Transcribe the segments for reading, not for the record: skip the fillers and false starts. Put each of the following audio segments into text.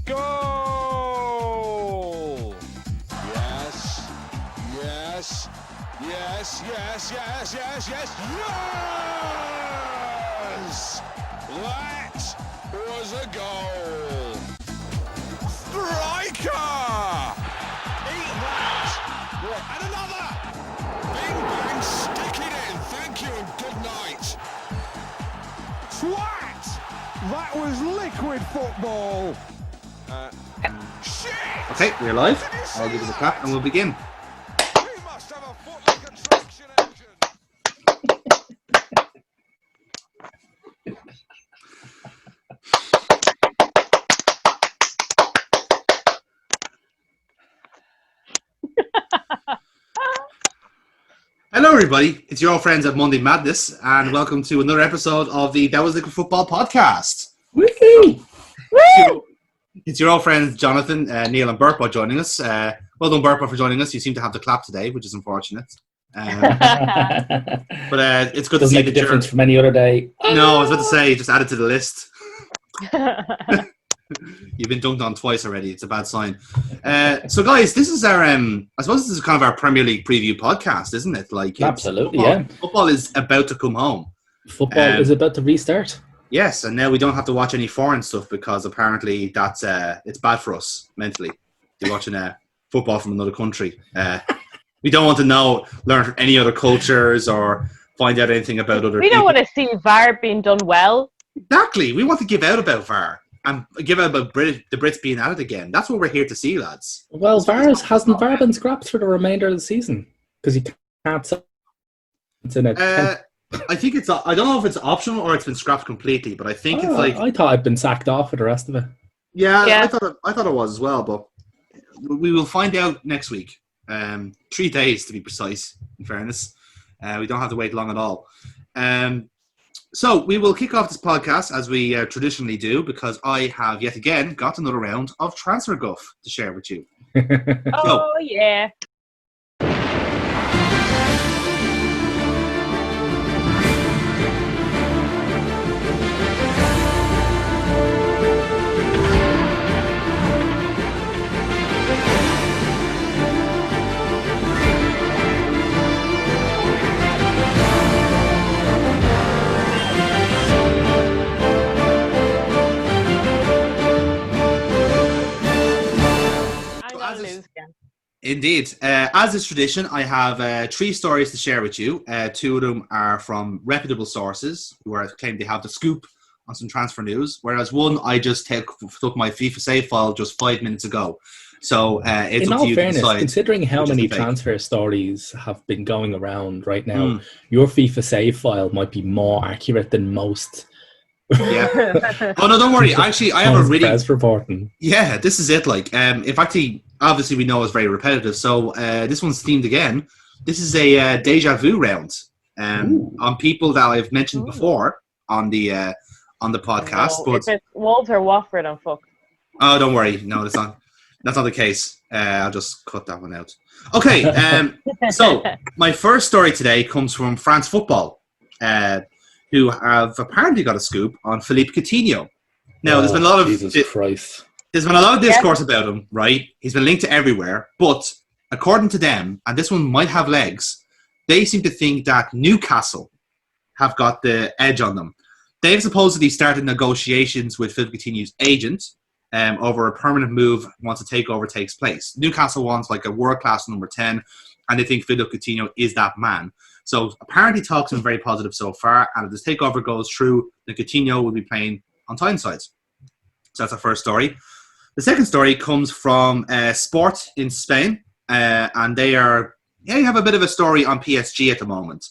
goal! Yes, yes, yes, yes, yes, yes, yes, yes! That was a goal! Striker! Eat that! And another! Bing bang, stick it in! Thank you and good night! Twat! That was liquid football! Shit! Okay, we're live. I'll give it a clap and we'll begin. We must have a foot like a traction engine! Hello, everybody. It's your old friends at Monday Madness, and welcome to another episode of the That Was Liquid Football podcast. Woohoo! It's your old friends Jonathan, Neil, and Burpo joining us. Well done, Burpo, for joining us. You seem to have the clap today, which is unfortunate. But it's good to Doesn't see make a that difference from any other day. No, I was about to say, just add it to the list. You've been dunked on twice already. It's a bad sign. So, guys, this is our. I suppose this is kind of our Premier League preview podcast, isn't it? Like, Absolutely, football, yeah. Football is about to come home. Football is about to restart. Yes, and now we don't have to watch any foreign stuff because apparently that's it's bad for us mentally. You're watching football from another country. We don't want to learn from any other cultures or find out anything about other. We don't want to see VAR being done well. Exactly. We want to give out about VAR and give out about the Brits being at it again. That's what we're here to see, lads. Well, hasn't VAR been scrapped for the remainder of the season? Because you can't say it's in a... I think it's. I don't know if it's optional or it's been scrapped completely, but I think it's like. I thought I'd been sacked off for the rest of it. Yeah. I thought it was as well, but we will find out next week. 3 days to be precise. In fairness, we don't have to wait long at all. So we will kick off this podcast as we traditionally do, because I have yet again got another round of transfer guff to share with you. Oh, yeah. Indeed. As is tradition, I have 3 stories to share with you. 2 of them are from reputable sources who claim they have the scoop on some transfer news, whereas one I just took my FIFA save file just 5 minutes ago. So it's in up all to you fairness, to decide. Considering how many transfer stories have been going around right now, your FIFA save file might be more accurate than most. Yeah. Oh no, don't worry. Actually, I have a really press reporting. Yeah, this is it. Like, if actually, obviously, we know it's very repetitive. So this one's themed again. This is a deja vu round on people that I've mentioned before on the podcast. No, but if it's Wolves or Watford, I'm fucked. Oh, don't worry. No, that's not the case. I'll just cut that one out. Okay. So my first story today comes from France Football. Who have apparently got a scoop on Philippe Coutinho. Now, there's been a lot of discourse about him, right? He's been linked to everywhere, but according to them, and this one might have legs, they seem to think that Newcastle have got the edge on them. They've supposedly started negotiations with Philippe Coutinho's agent over a permanent move once a takeover takes place. Newcastle wants like a world-class number 10, and they think Philippe Coutinho is that man. So apparently talks have been very positive so far, and if this takeover goes through, then Coutinho will be playing on Tyneside. So that's our first story. The second story comes from Sport in Spain, and they have a bit of a story on PSG at the moment,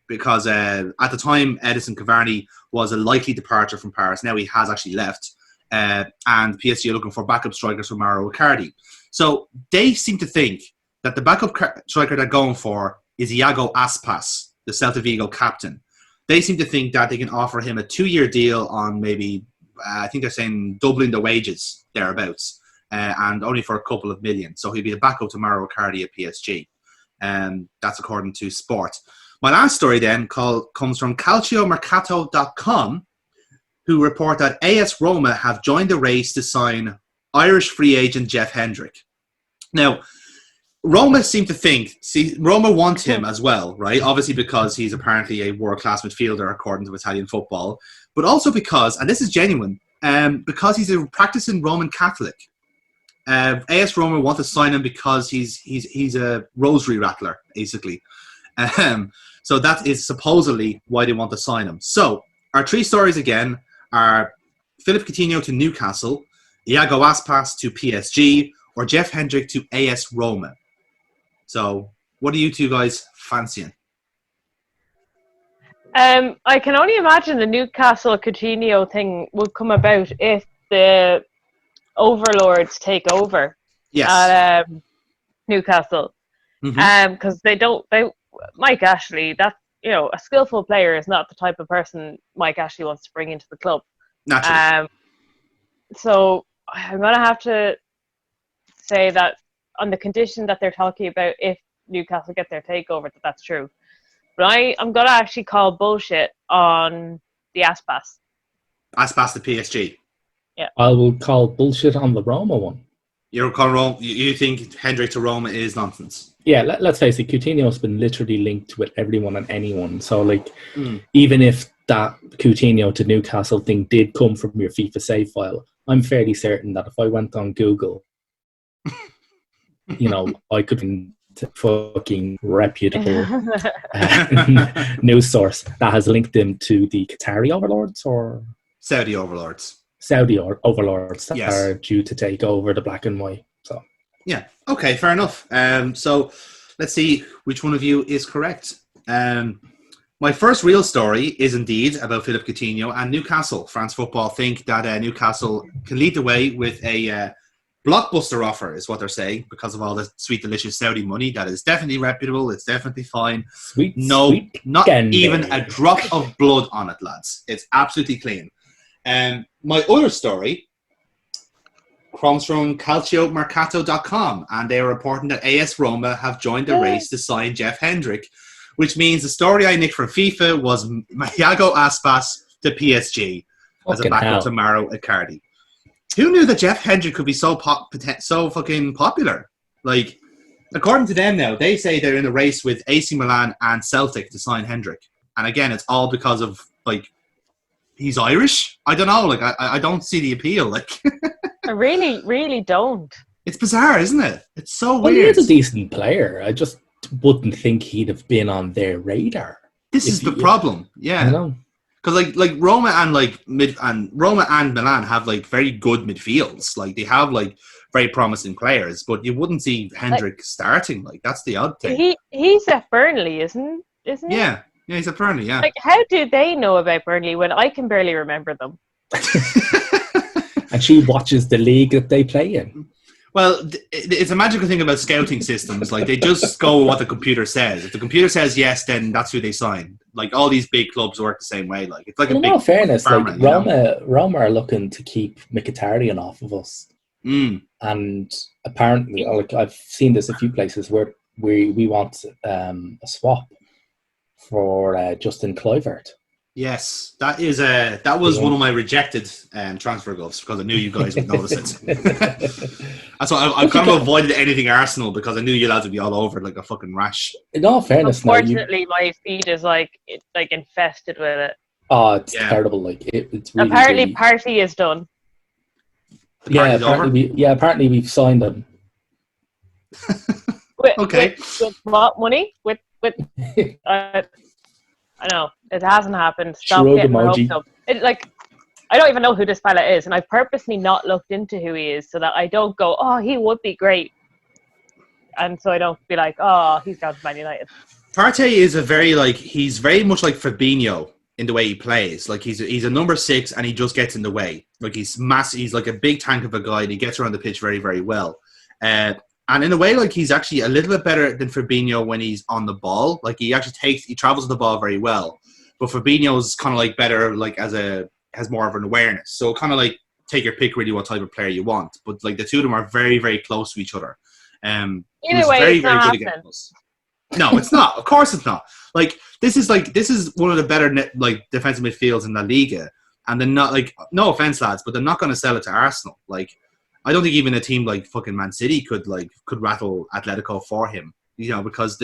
because at the time Edison Cavani was a likely departure from Paris. Now he has actually left, and PSG are looking for backup strikers for Mauro Icardi. So they seem to think that the backup striker they're going for is Iago Aspas, the Celta Vigo captain. They seem to think that they can offer him a 2-year deal on maybe, I think they're saying doubling the wages thereabouts, and only for a couple of million. So he'll be a backup to Mauro Icardi at PSG. That's according to Sport. My last story then comes from calciomercato.com, who report that AS Roma have joined the race to sign Irish free agent Jeff Hendrick. Now, Roma seem to think, Roma want him as well, right? Obviously because he's apparently a world-class midfielder according to Italian football, but also because, and this is genuine, because he's a practicing Roman Catholic. AS Roma want to sign him because he's a rosary rattler, basically. So that is supposedly why they want to sign him. So our three stories again are Philip Coutinho to Newcastle, Iago Aspas to PSG, or Jeff Hendrick to AS Roma. So what are you two guys fancying? I can only imagine the Newcastle Coutinho thing would come about if the overlords take over at Newcastle. Because Mike Ashley, a skillful player is not the type of person Mike Ashley wants to bring into the club. Naturally. So I'm going to have to say that on the condition that they're talking about if Newcastle get their takeover, that's true. But I'm going to actually call bullshit on the Aspas. Aspas to PSG. Yeah. I will call bullshit on the Roma one. You think Hendrick to Roma is nonsense? Yeah, let's face it, Coutinho's been literally linked with everyone and anyone. So, even if that Coutinho to Newcastle thing did come from your FIFA save file, I'm fairly certain that if I went on Google, I could find a fucking reputable news source that has linked him to the Qatari overlords or Saudi overlords. Saudi overlords that Yes. are due to take over the black and white. So yeah, okay, fair enough. So let's see which one of you is correct. My first real story is indeed about Philip Coutinho and Newcastle. France Football think that Newcastle can lead the way with a blockbuster offer, is what they're saying, because of all the sweet, delicious Saudi money. That is definitely reputable. It's definitely fine. sweet, Not candy. even a drop of blood on it, lads. It's absolutely clean. My other story comes from calciomercato.com, and they are reporting that AS Roma have joined the race to sign Jeff Hendrick, which means the story I nicked from FIFA was Iago Aspas to PSG as a backup to Mauro Icardi. Who knew that Jeff Hendrick could be so fucking popular? Like, according to them now, they say they're in a race with AC Milan and Celtic to sign Hendrick. And again, it's all because of, he's Irish? I don't know. I don't see the appeal. I really, really don't. It's bizarre, isn't it? It's so Well, weird. he is a decent player. I just wouldn't think he'd have been on their radar. This is the problem. Yeah. I know. Because Roma and Roma and Milan have very good midfields. They have very promising players, but you wouldn't see Hendrick starting. That's the odd thing. He's at Burnley, isn't he? Yeah, he's at Burnley. Yeah. How do they know about Burnley when I can barely remember them? And she watches the league that they play in. Well, it's a magical thing about scouting systems. They just go with what the computer says. If the computer says yes, then that's who they sign. All these big clubs work the same way. It's like in all fairness, Roma are looking to keep Mkhitaryan off of us. And apparently, I've seen this a few places where we want a swap for Justin Kluivert. Yes, that was one of my rejected transfer gloves because I knew you guys would notice it. That's why I've kind of avoided anything Arsenal because I knew you lads would be all over it like a fucking rash. In all fairness, unfortunately, my feed is infested with it. Oh, it's terrible. It's really, apparently, really... party is done. Apparently we've signed them. Okay. With what money? With I know it hasn't happened. Stop getting my hopes up. I don't even know who this fella is, and I've purposely not looked into who he is so that I don't go, oh, he would be great, and so I don't be like, oh, he's down to Man United. Partey is he's very much like Fabinho in the way he plays. He's a number 6 and he just gets in the way. He's massive. He's a big tank of a guy and he gets around the pitch very, very well. And in a way, he's actually a little bit better than Fabinho when he's on the ball. He travels with the ball very well. But Fabinho's kind of better, has more of an awareness. So kind of take your pick really what type of player you want. But the two of them are very, very close to each other. Either way, very, it's very not good against us. No, it's not. Of course it's not. This is one of the better defensive midfields in La Liga. and they're not like, no offense, lads, but they're not going to sell it to Arsenal. Like, I don't think even a team like fucking Man City could rattle Atletico for him, you know, because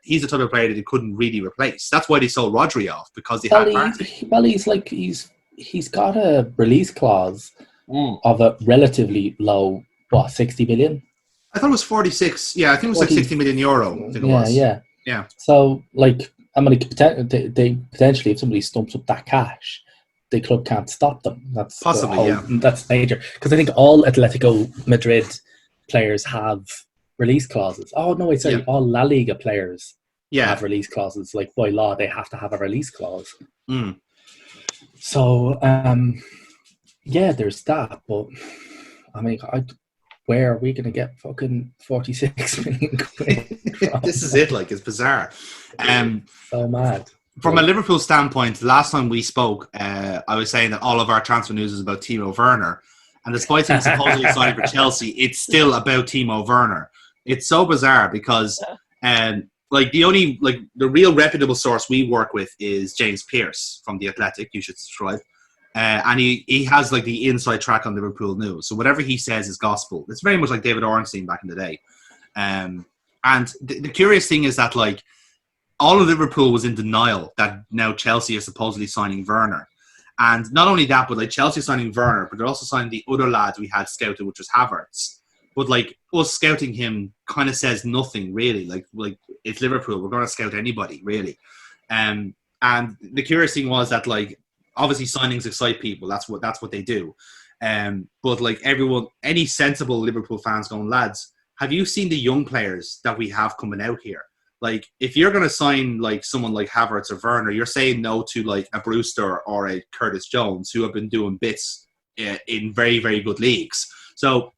he's the type of player that they couldn't really replace. That's why they sold Rodri off, because they had Partey. He's got a release clause of a relatively low, 60 million? I thought it was 46. Yeah, I think it was like 60 million euro. I think it was. Yeah. So, like, I mean, they potentially, if somebody stumps up that cash, the club can't stop them. That's possibly, that's major. Because I think all Atletico Madrid players have release clauses. Oh no, sorry, all La Liga players have release clauses. Like, by law, they have to have a release clause. So, there's that. But I mean, where are we going to get fucking 46 million quid from? This is it. Like, it's bizarre. So mad. From a Liverpool standpoint, the last time we spoke, I was saying that all of our transfer news is about Timo Werner. And despite him supposedly signing for Chelsea, it's still about Timo Werner. It's so bizarre because the real reputable source we work with is James Pearce from The Athletic. You should subscribe. And he has like the inside track on Liverpool news. So whatever he says is gospel. It's very much like David Ornstein back in the day. And the curious thing is that, like, all of Liverpool was in denial that now Chelsea are supposedly signing Werner. And not only that, but like Chelsea signing Werner, but they're also signing the other lad we had scouted, which was Havertz. But like us scouting him kind of says nothing really. Like it's Liverpool, we're going to scout anybody really. And the curious thing was that, like, obviously signings excite people. That's what they do. But like everyone, any sensible Liverpool fans going, lads, have you seen the young players that we have coming out here? Like, if you're going to sign like someone like Havertz or Werner, you're saying no to like a Brewster or a Curtis Jones who have been doing bits in very, very good leagues. So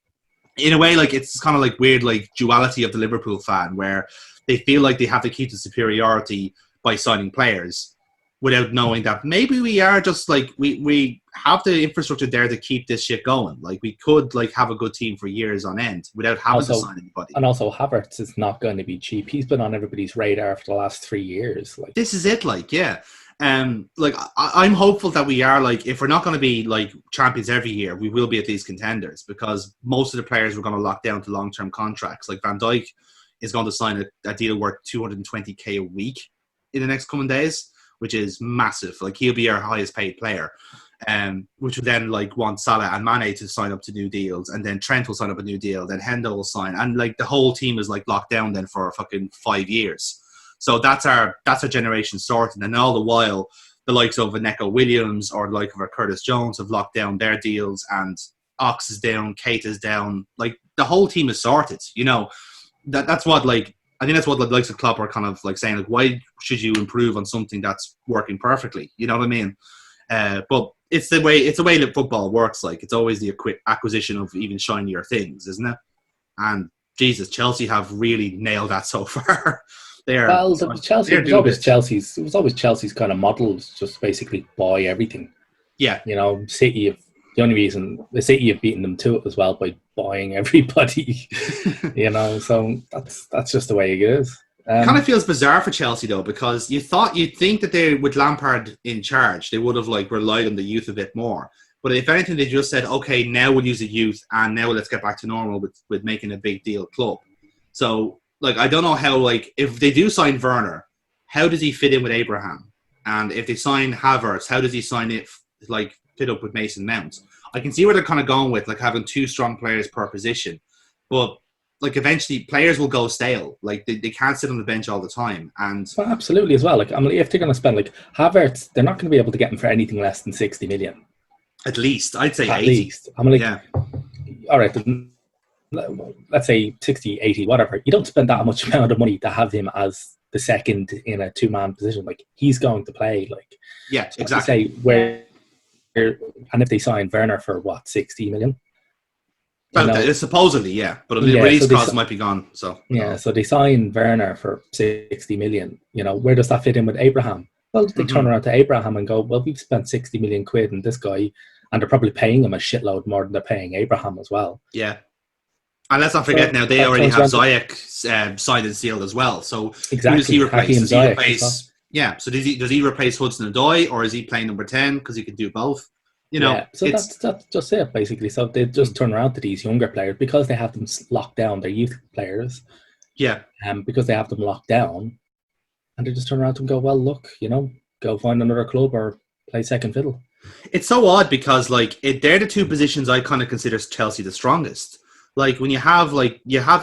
in a way, like, it's kind of like weird, like, duality of the Liverpool fan where they feel like they have to keep the superiority by signing players without knowing that maybe we are just like, we have the infrastructure there to keep this shit going. Like, we could like have a good team for years on end without having to sign anybody. And also Havertz is not going to be cheap. He's been on everybody's radar for the last 3 years. Like, this is it, like, yeah. Like, I'm hopeful that we are, like, if we're not going to be like champions every year, we will be at least contenders, because most of the players we're going to lock down to long-term contracts. Like Van Dijk is going to sign a deal worth 220k a week in the next coming days, which is massive. Like, he'll be our highest paid player, which would then like want Salah and Mane to sign up to new deals, and then Trent will sign up a new deal, then Hendo will sign, and like the whole team is like locked down then for fucking 5 years. So that's our generation sorted. And all the while, the likes of a Neco Williams or the like of a Curtis Jones have locked down their deals, and Ox is down, Kate is down. Like, the whole team is sorted. You know, that's what, like, I think that's what the likes of Klopp are kind of like saying, like, why should you improve on something that's working perfectly? You know what I mean? But it's the way that football works. Like, it's always the acquisition of even shinier things, isn't it? And Jesus, Chelsea have really nailed that so far. It was always Chelsea's kind of model, just basically buy everything. Yeah. You know, the only reason the City have beaten them to it as well by buying everybody. You know, so that's just the way it is. It kind of feels bizarre for Chelsea though, because you'd think that they, with Lampard in charge, they would have like relied on the youth a bit more. But if anything, they just said, okay, now we'll use the youth, and now let's get back to normal with making a big deal club. So, like, I don't know how, like, if they do sign Werner, how does he fit in with Abraham? And if they sign Havertz, how does he fit up with Mason Mount? I can see where they're kind of going with, like, having 2 strong players per position. But, like, eventually players will go stale. Like, they can't sit on the bench all the time. And well, absolutely as well. Like, I mean, if they're going to spend, like, Havertz, they're not going to be able to get him for anything less than 60 million. At least. I'd say at 80. Least. I mean, like, yeah. All right, let's say 60, 80, whatever. You don't spend that much amount of money to have him as the second in a 2-man position. Like, he's going to play. Like, yeah, so exactly. And if they sign Werner for what, 60 million? Well, supposedly, yeah, but the release clause might be gone. So so they sign Werner for 60 million. You know, where does that fit in with Abraham? Well, they turn around to Abraham and go, well, we've spent 60 million quid on this guy, and they're probably paying him a shitload more than they're paying Abraham as well. Yeah. And let's not forget now, they already have Ziyech signed and sealed as well. So exactly. who does he replace? Yeah. So does he replace Hudson-Odoi, or is he playing number 10 because he can do both? You know. Yeah, so that's just it basically. So they just turn around to these younger players because they have them locked down. They're youth players. Yeah. Because they have them locked down, and they just turn around and go, well, look, go find another club or play second fiddle. It's so odd because they're the two positions I kind of consider Chelsea the strongest. Like when you have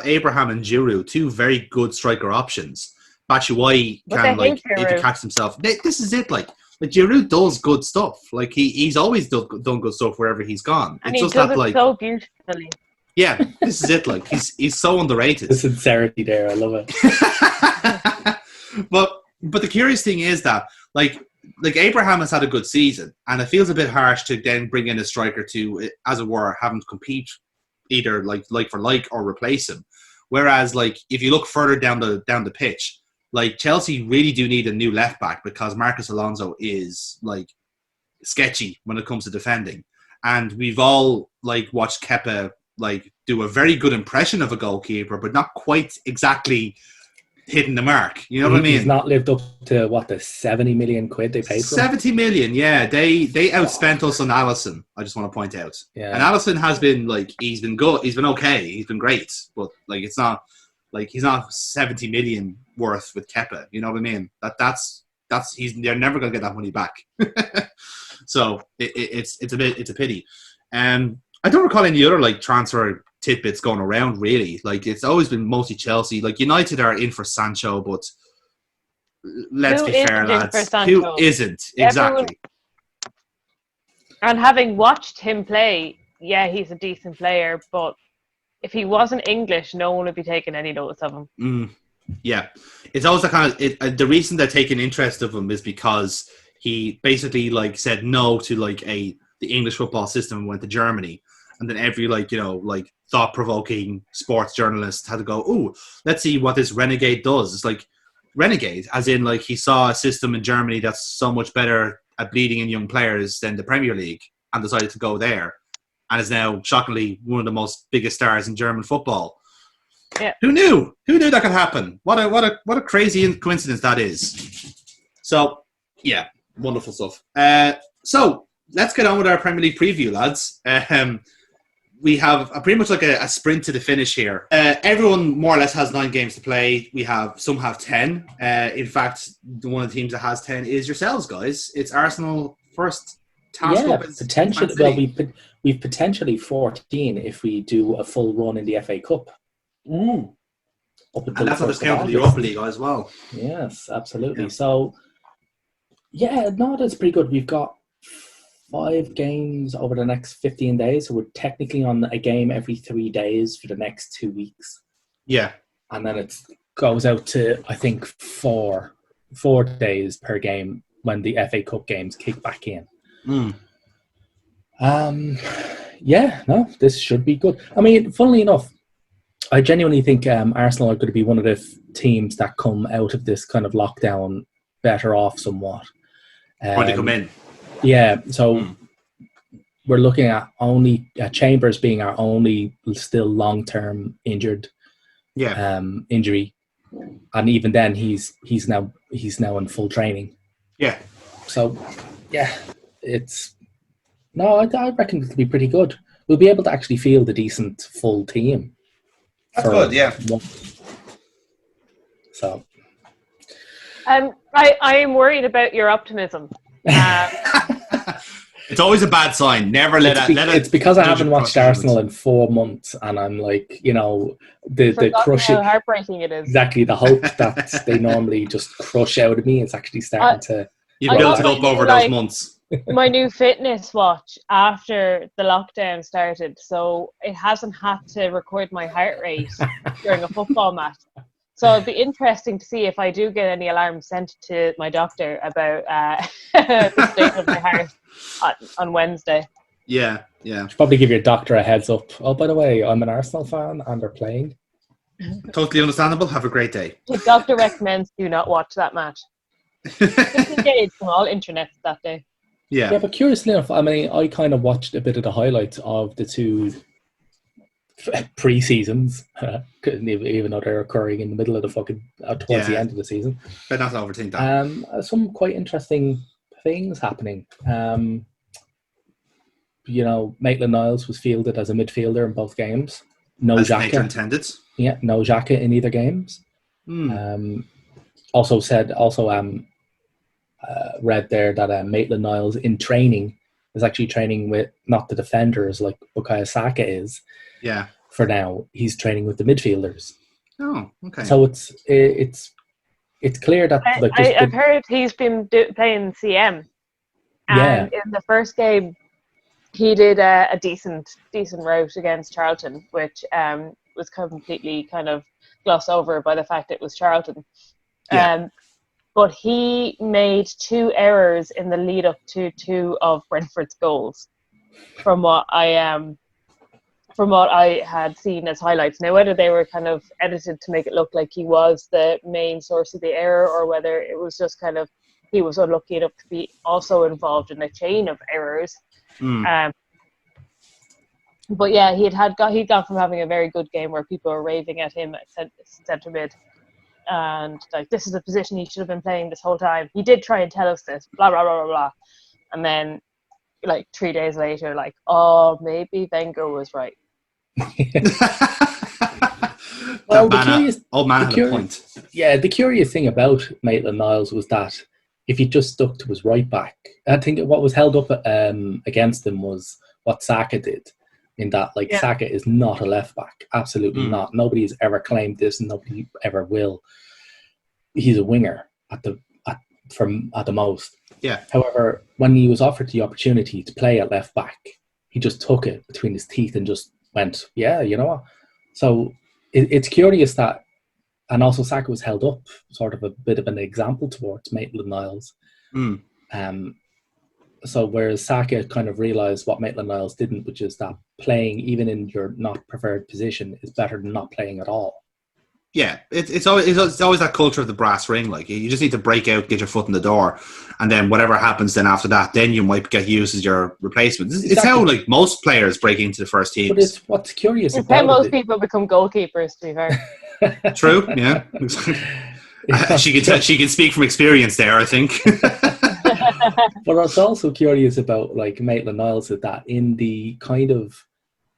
Abraham and Giroud, two very good striker options. Batshuayi if he catch himself. This is it. Like Giroud does good stuff. Like he's always done good stuff wherever he's gone. And he does it so beautifully. Yeah, this is it. Like he's so underrated. The sincerity there, I love it. But the curious thing is that like Abraham has had a good season, and it feels a bit harsh to then bring in a striker to, as it were, have him compete either like for like or replace him. Whereas if you look further down the pitch, Chelsea really do need a new left back because Marcus Alonso is sketchy when it comes to defending, and we've all watched Kepa do a very good impression of a goalkeeper, but not quite exactly hitting the mark. You know what I mean? He's not lived up to the 70 million quid they paid for him. 70 million, yeah. They outspent us on Alisson, I just want to point out. Yeah. And Alisson has been he's been good, he's been okay, he's been great, but it's not he's not 70 million worth with Kepa. You know what I mean? They're never gonna get that money back. So it's a pity. I don't recall any other transfer tidbits going around really. It's always been mostly Chelsea. United are in for Sancho, but let's be fair, lads. Who isn't? Exactly. And having watched him play, yeah, he's a decent player, but if he wasn't English, no one would be taking any notice of him. Yeah. It's always the reason they're taking interest of him is because he basically said no to the English football system and went to Germany. And then every thought-provoking sports journalist had to go, "Ooh, let's see what this renegade does." It's renegade, as in he saw a system in Germany that's so much better at bleeding in young players than the Premier League, and decided to go there, and is now shockingly one of the most biggest stars in German football. Yeah. Who knew? Who knew that could happen? What a crazy coincidence that is. So yeah, wonderful stuff. So let's get on with our Premier League preview, lads. We have pretty much a sprint to the finish here. Everyone more or less has 9 games to play. Some have 10. In fact, one of the teams that has 10 is yourselves, guys. It's Arsenal first task. Yeah, potentially. Well, we've potentially 14 if we do a full run in the FA Cup. And that's not discounting the Europa League as well. Yes, absolutely. Yeah. So, that's pretty good. We've got 5 games over the next 15 days. So we're technically on a game every 3 days for the next 2 weeks. Yeah. And then it goes out to, I think, 4 days per game when the FA Cup games kick back in. This should be good. I mean, funnily enough, I genuinely think Arsenal are going to be one of the teams that come out of this kind of lockdown better off somewhat. When they come in. Yeah, so we're looking at only Chambers being our only still long-term injured injury, and even then he's now in full training. Yeah. So I reckon it'll be pretty good. We'll be able to actually field a decent full team. That's good, yeah. So, I am worried about your optimism. It's always a bad sign. Never let it. It's because I haven't watched Arsenal in 4 months, and I'm the crushing. How heartbreaking it is. Exactly, the hope that they normally just crush out of me is actually starting to. You built it up over those months. My new fitness watch after the lockdown started, so it hasn't had to record my heart rate during a football match. So it'd be interesting to see if I do get any alarms sent to my doctor about the state of my heart on Wednesday. Yeah. Should probably give your doctor a heads up. Oh, by the way, I'm an Arsenal fan and they're playing. Totally understandable. Have a great day. The doctor recommends do not watch that match. Disengage from all internet that day. Yeah, but curiously enough, I mean, I kind of watched a bit of the highlights of the two pre-seasons, even though they're occurring in the middle of the fucking towards the end of the season. But not overthink that. Some quite interesting things happening. Maitland-Niles was fielded as a midfielder in both games. No as Xhaka. nature intended. Yeah, no Xhaka in either games. Also read there that Maitland-Niles in training is actually training with not the defenders like Bukayo Saka is. Yeah. For now, he's training with the midfielders. Oh, okay. So it's clear that I've heard he's been playing CM, and in the first game, he did a decent route against Charlton, which was completely kind of glossed over by the fact it was Charlton. Yeah. But he made 2 errors in the lead up to 2 of Brentford's goals, from what I had seen as highlights. Now, whether they were kind of edited to make it look like he was the main source of the error, or whether it was just kind of he was unlucky enough to be also involved in a chain of errors. But yeah, he'd gone from having a very good game where people were raving at him at centre mid, and like, this is the position he should have been playing this whole time. He did try and tell us this, blah blah blah blah blah, and then like 3 days later, like, oh, maybe Wenger was right. Well, old man had a point. Yeah, the curious thing about Maitland-Niles was that if he just stuck to his right back, I think what was held up against him was what Saka did. In that, Saka is not a left back, absolutely not. Nobody has ever claimed this, and nobody ever will. He's a winger at the most. Yeah. However, when he was offered the opportunity to play at left back, he just took it between his teeth and just went, yeah, you know what? So it's curious that, and also Saka was held up, sort of a bit of an example towards Maitland-Niles. So whereas Saka kind of realised what Maitland-Niles didn't, which is that playing even in your not preferred position is better than not playing at all. Yeah, it's always that culture of the brass ring. Like, you just need to break out, get your foot in the door, and then whatever happens then after that, then you might get used as your replacement. It's how like most players break into the first teams. But it's what's curious it's about how most people become goalkeepers, to be fair. True, yeah. She can speak from experience there, I think. But what's also curious about like Maitland-Niles is that in the kind of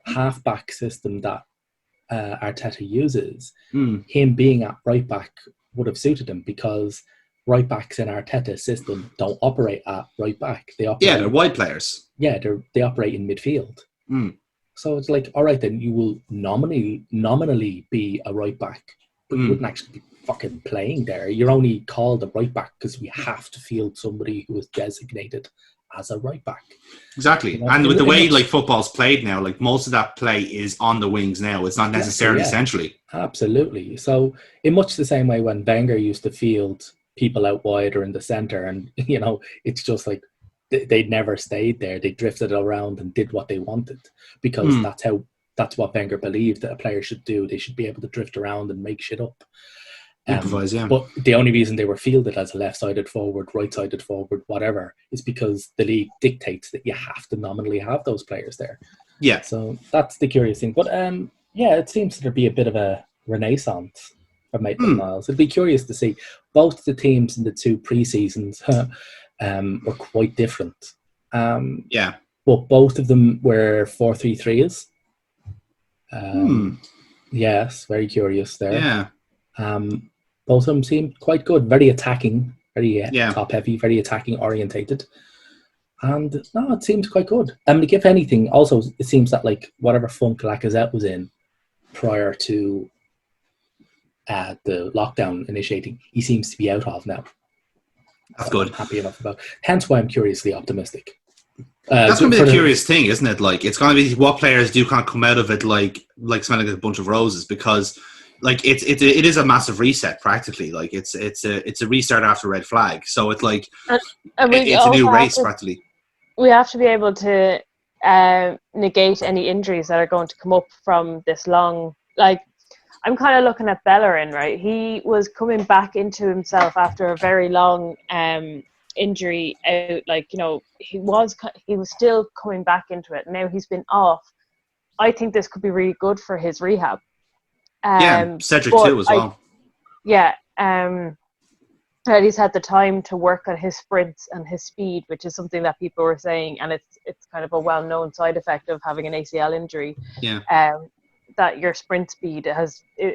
half-back system that Arteta uses, him being at right back would have suited him, because right backs in Arteta's system don't operate at right back. They're wide players. Yeah, they operate in midfield. So it's like, all right, then you will nominally be a right back, but you wouldn't actually be fucking playing there. You're only called a right back because we have to field somebody who is designated as a right back. Exactly. And with the way like football's played now, like most of that play is on the wings now. It's not necessarily centrally. Absolutely. So in much the same way when Wenger used to field people out wide or in the centre, and it's just like they never stayed there. They drifted around and did what they wanted, because that's what Wenger believed that a player should do. They should be able to drift around and make shit up. Improvise, yeah. But the only reason they were fielded as a left-sided forward, right-sided forward, whatever, is because the league dictates that you have to nominally have those players there. Yeah. So that's the curious thing. But it seems to be a bit of a renaissance for Maitland-Niles. It'd be curious to see. Both the teams in the 2 pre-seasons were quite different. Yeah. But both of them were 4-3-3s. Yes, very curious there. Yeah. Both of them seemed quite good, very attacking, very top heavy, very attacking orientated. And no, it seems quite good. Like, if anything, also it seems that like whatever funk Lacazette was in prior to the lockdown initiating, he seems to be out of now. That's good. I'm happy enough about. Hence why I'm curiously optimistic. That's going to be the curious thing, isn't it? Like, it's going to be what players do kind of come out of it like smelling like a bunch of roses, because like it is a massive reset practically. Like it's a restart after red flag. So it's like it's a new race practically. We have to be able to negate any injuries that are going to come up from this long. Like, I'm kind of looking at Bellerin, right? He was coming back into himself after a very long injury out. Like, he was still coming back into it. Now he's been off I think this could be really good for his rehab. Cedric too as well. That he's had the time to work on his sprints and his speed, which is something that people were saying, and it's kind of a well-known side effect of having an ACL injury. That your sprint speed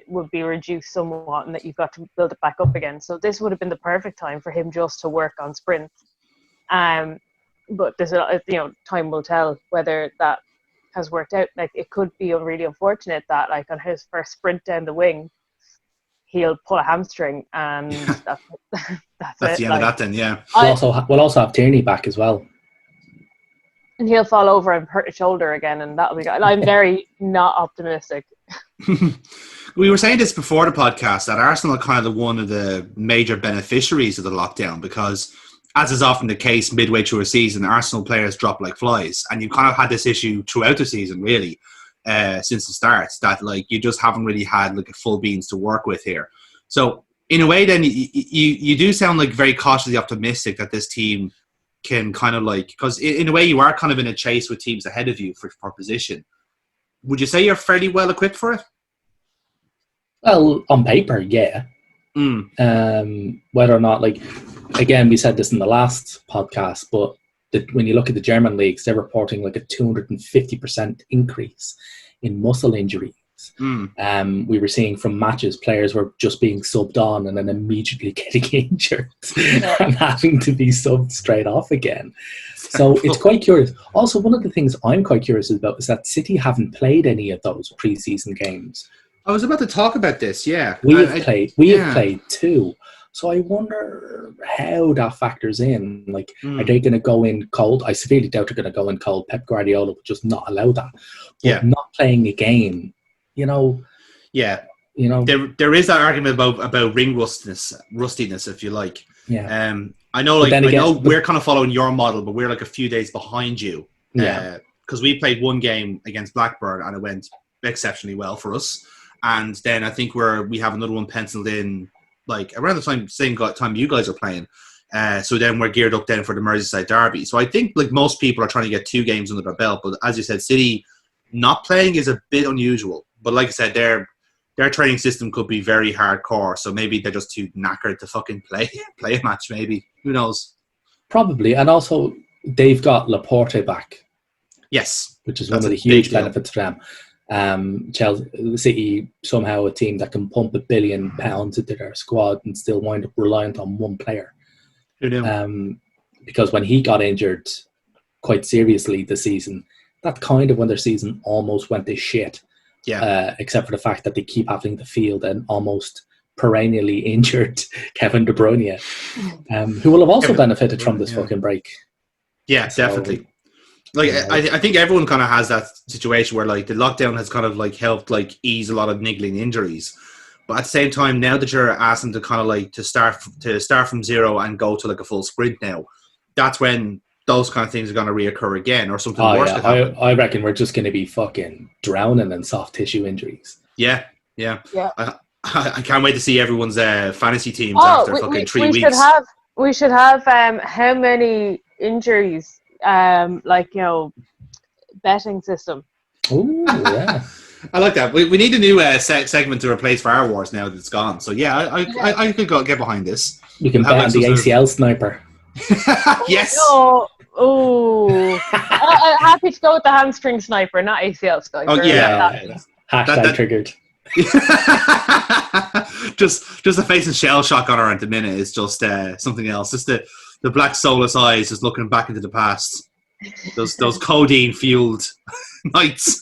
would be reduced somewhat, and that you've got to build it back up again. So this would have been the perfect time for him just to work on sprints. But there's time will tell whether that has worked out. Like, it could be really unfortunate that, like, on his first sprint down the wing, he'll pull a hamstring, and that's the end of that then. Yeah, we'll also have Tierney back as well, and he'll fall over and hurt his shoulder again, and that'll be good. I'm very not optimistic. We were saying this before the podcast, that Arsenal are kind of one of the major beneficiaries of the lockdown, because, as is often the case midway through a season, Arsenal players drop like flies, and you've kind of had this issue throughout the season, really, since the start, that, like, you just haven't really had, like, a full beans to work with here. So in a way, then you do sound like very cautiously optimistic that this team can kind of, like, because in a way you are kind of in a chase with teams ahead of you for position. Would you say you're fairly well equipped for it? Well, on paper, yeah. Whether or not, like, again, we said this in the last podcast, but when you look at the German leagues, they're reporting like a 250% increase in muscle injuries. We were seeing from matches, players were just being subbed on and then immediately getting injured and having to be subbed straight off again. So it's quite curious. Also, one of the things I'm quite curious about is that City haven't played any of those pre-season games. I was about to talk about this, yeah. We have played two. So I wonder how that factors in. Like, are they going to go in cold? I severely doubt they're going to go in cold. Pep Guardiola would just not allow that. But not playing a game, Yeah. There is that argument about ring rustiness, if you like. Yeah. I know, like, we're kind of following your model, but we're like a few days behind you. Yeah. Because we played one game against Blackburn and it went exceptionally well for us. And then I think we have another one penciled in, like, around the same time you guys are playing. So then we're geared up then for the Merseyside derby. So I think, like, most people are trying to get 2 games under their belt. But as you said, City not playing is a bit unusual. But like I said, their training system could be very hardcore. So maybe they're just too knackered to fucking play a match, maybe. Who knows? Probably. And also, they've got Laporte back. Yes. Which is one of the huge benefits for them. City, somehow a team that can pump £1 billion into their squad and still wind up reliant on one player. Who knew? Because when he got injured quite seriously this season, that's kind of when their season almost went to shit. Yeah. Except for the fact that they keep having to field an almost perennially injured Kevin De Bruyne, who will have also benefited from this fucking break. Yeah, definitely. Like, I think everyone kind of has that situation where, like, the lockdown has kind of, like, helped, like, ease a lot of niggling injuries. But at the same time, now that you're asking to kind of, like, to start from zero and go to, like, a full sprint now, that's when those kind of things are going to reoccur again, or something worse could happen. I reckon we're just going to be fucking drowning in soft tissue injuries. Yeah. I can't wait to see everyone's fantasy teams after fucking 3 weeks. We should have how many injuries? Betting system. Oh, yeah. I like that. We need a new segment to replace Fire Wars now that it's gone. So yeah, I could get behind this. You can bet on the ACL sniper. Yes. Oh. I'm happy to go with the hamstring sniper, not ACL sniper. Oh yeah. Hashtag triggered. just the face and shell shock on her at the minute is just something else. Just the black soulless eyes just looking back into the past. Those codeine fueled nights.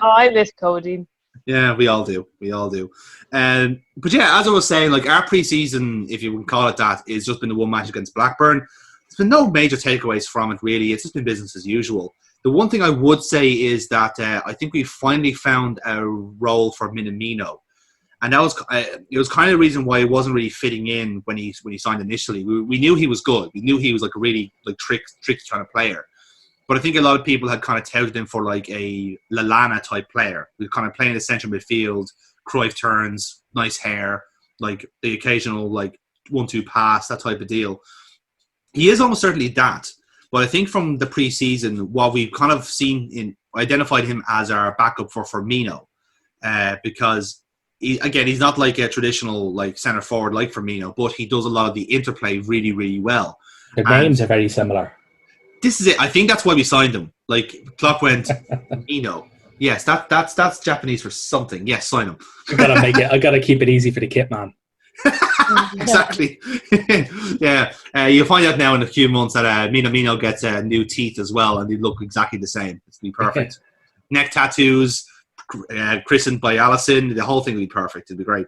I miss codeine. Yeah, we all do. But yeah, as I was saying, like, our pre-season, if you can call it that, is just been the one match against Blackburn. There's been no major takeaways from it, really. It's just been business as usual. The one thing I would say is that I think we finally found a role for Minamino. And that was it was kind of the reason why he wasn't really fitting in when he signed initially. We knew he was good. We knew he was like a really like tricky kind of player. But I think a lot of people had kind of touted him for like a Lallana type player, who's kind of playing the central midfield, Cruyff turns, nice hair, like the occasional like 1-2 pass, that type of deal. He is almost certainly that. But I think from the pre-season, what we've kind of seen identified him as our backup for Firmino because he's not like a traditional like centre forward like Firmino, but he does a lot of the interplay really, really well. Their names are very similar. This is it. I think that's why we signed him. Like Klopp went Firmino. Yes, that's Japanese for something. Yes, sign him. I gotta keep it easy for the kit man. Exactly. Yeah. You'll find out now in a few months that Minamino gets new teeth as well, and they look exactly the same. It's be perfect. Neck tattoos, christened by Allison. The whole thing will be perfect. It'll be great.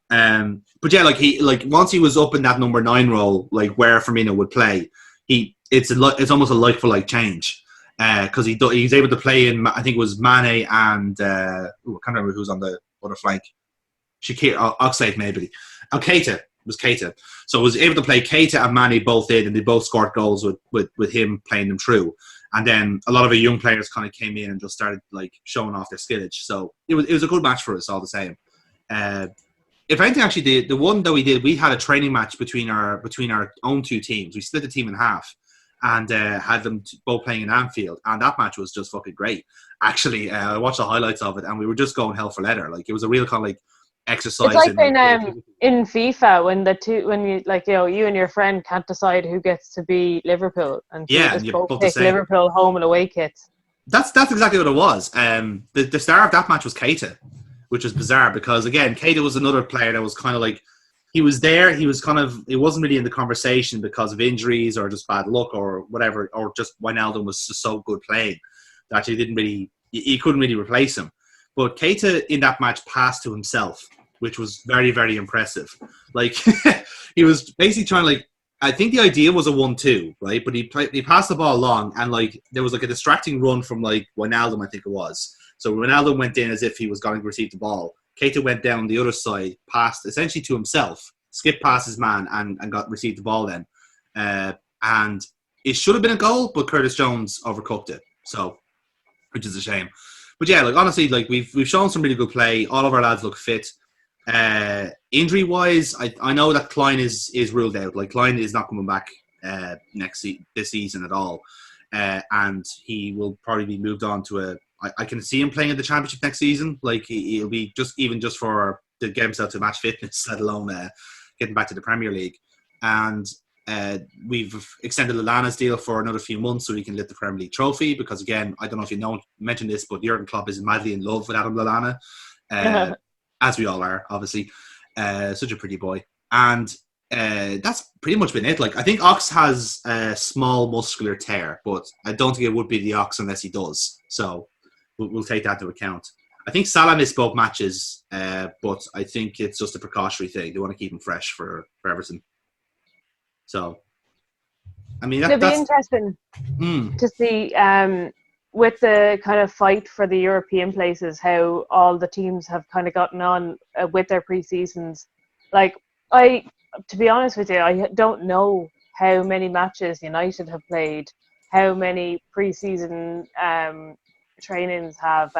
But yeah, like once he was up in that number 9 role, like where Firmino would play, it's almost a like for like change because he's able to play in. I think it was Mane and I can't remember who's on the other flank. Shaqiri, Oxlade maybe. Keita. It was Keita. So I was able to play Keita and Mane both in, and they both scored goals with him playing them through. And then a lot of the young players kind of came in and just started like showing off their skillage. So it was a good match for us all the same. If anything, actually, the one that we did, we had a training match between our own two teams. We split the team in half and had them both playing in Anfield, and that match was just fucking great. Actually, I watched the highlights of it, and we were just going hell for leather. Like it was a real kind of like exercise. It's like in FIFA when you and your friend can't decide who gets to be Liverpool, and you both pick Liverpool home and away kits. That's exactly what it was. The star of that match was Keita, which was bizarre because again, Keita was another player that was kind of like he was there. He was it wasn't really in the conversation because of injuries or just bad luck or whatever, or just Wijnaldum was just so good playing that you couldn't really replace him. But Keita in that match passed to himself, which was very, very impressive. Like he was basically trying to like, I think the idea was a 1-2, right? But he passed the ball along, and like there was like a distracting run from like Wijnaldum, I think it was. So Wijnaldum went in as if he was going to receive the ball. Keita went down the other side, passed essentially to himself, skipped past his man, and received the ball then. And it should have been a goal, but Curtis Jones overcooked it. So, which is a shame. But yeah, like honestly, like we've shown some really good play. All of our lads look fit. Injury wise, I know that Klein is ruled out. Like Klein is not coming back this season at all, and he will probably be moved on to I can see him playing in the Championship next season. Like he'll be just for to get himself to match fitness, let alone getting back to the Premier League. And we've extended Lallana's deal for another few months so he can lift the Premier League trophy because, again, I don't know if you mentioned this, but Jurgen Klopp is madly in love with Adam Lallana, as we all are, obviously. Such a pretty boy. And that's pretty much been it. Like I think Ox has a small muscular tear, but I don't think it would be the Ox unless he does. So we'll take that into account. I think Salah missed both matches, but I think it's just a precautionary thing. They want to keep him fresh for Everton. So, I mean, it'll be interesting to see with the kind of fight for the European places, how all the teams have kind of gotten on with their pre-seasons. Like, to be honest with you, I don't know how many matches United have played, how many pre-season trainings have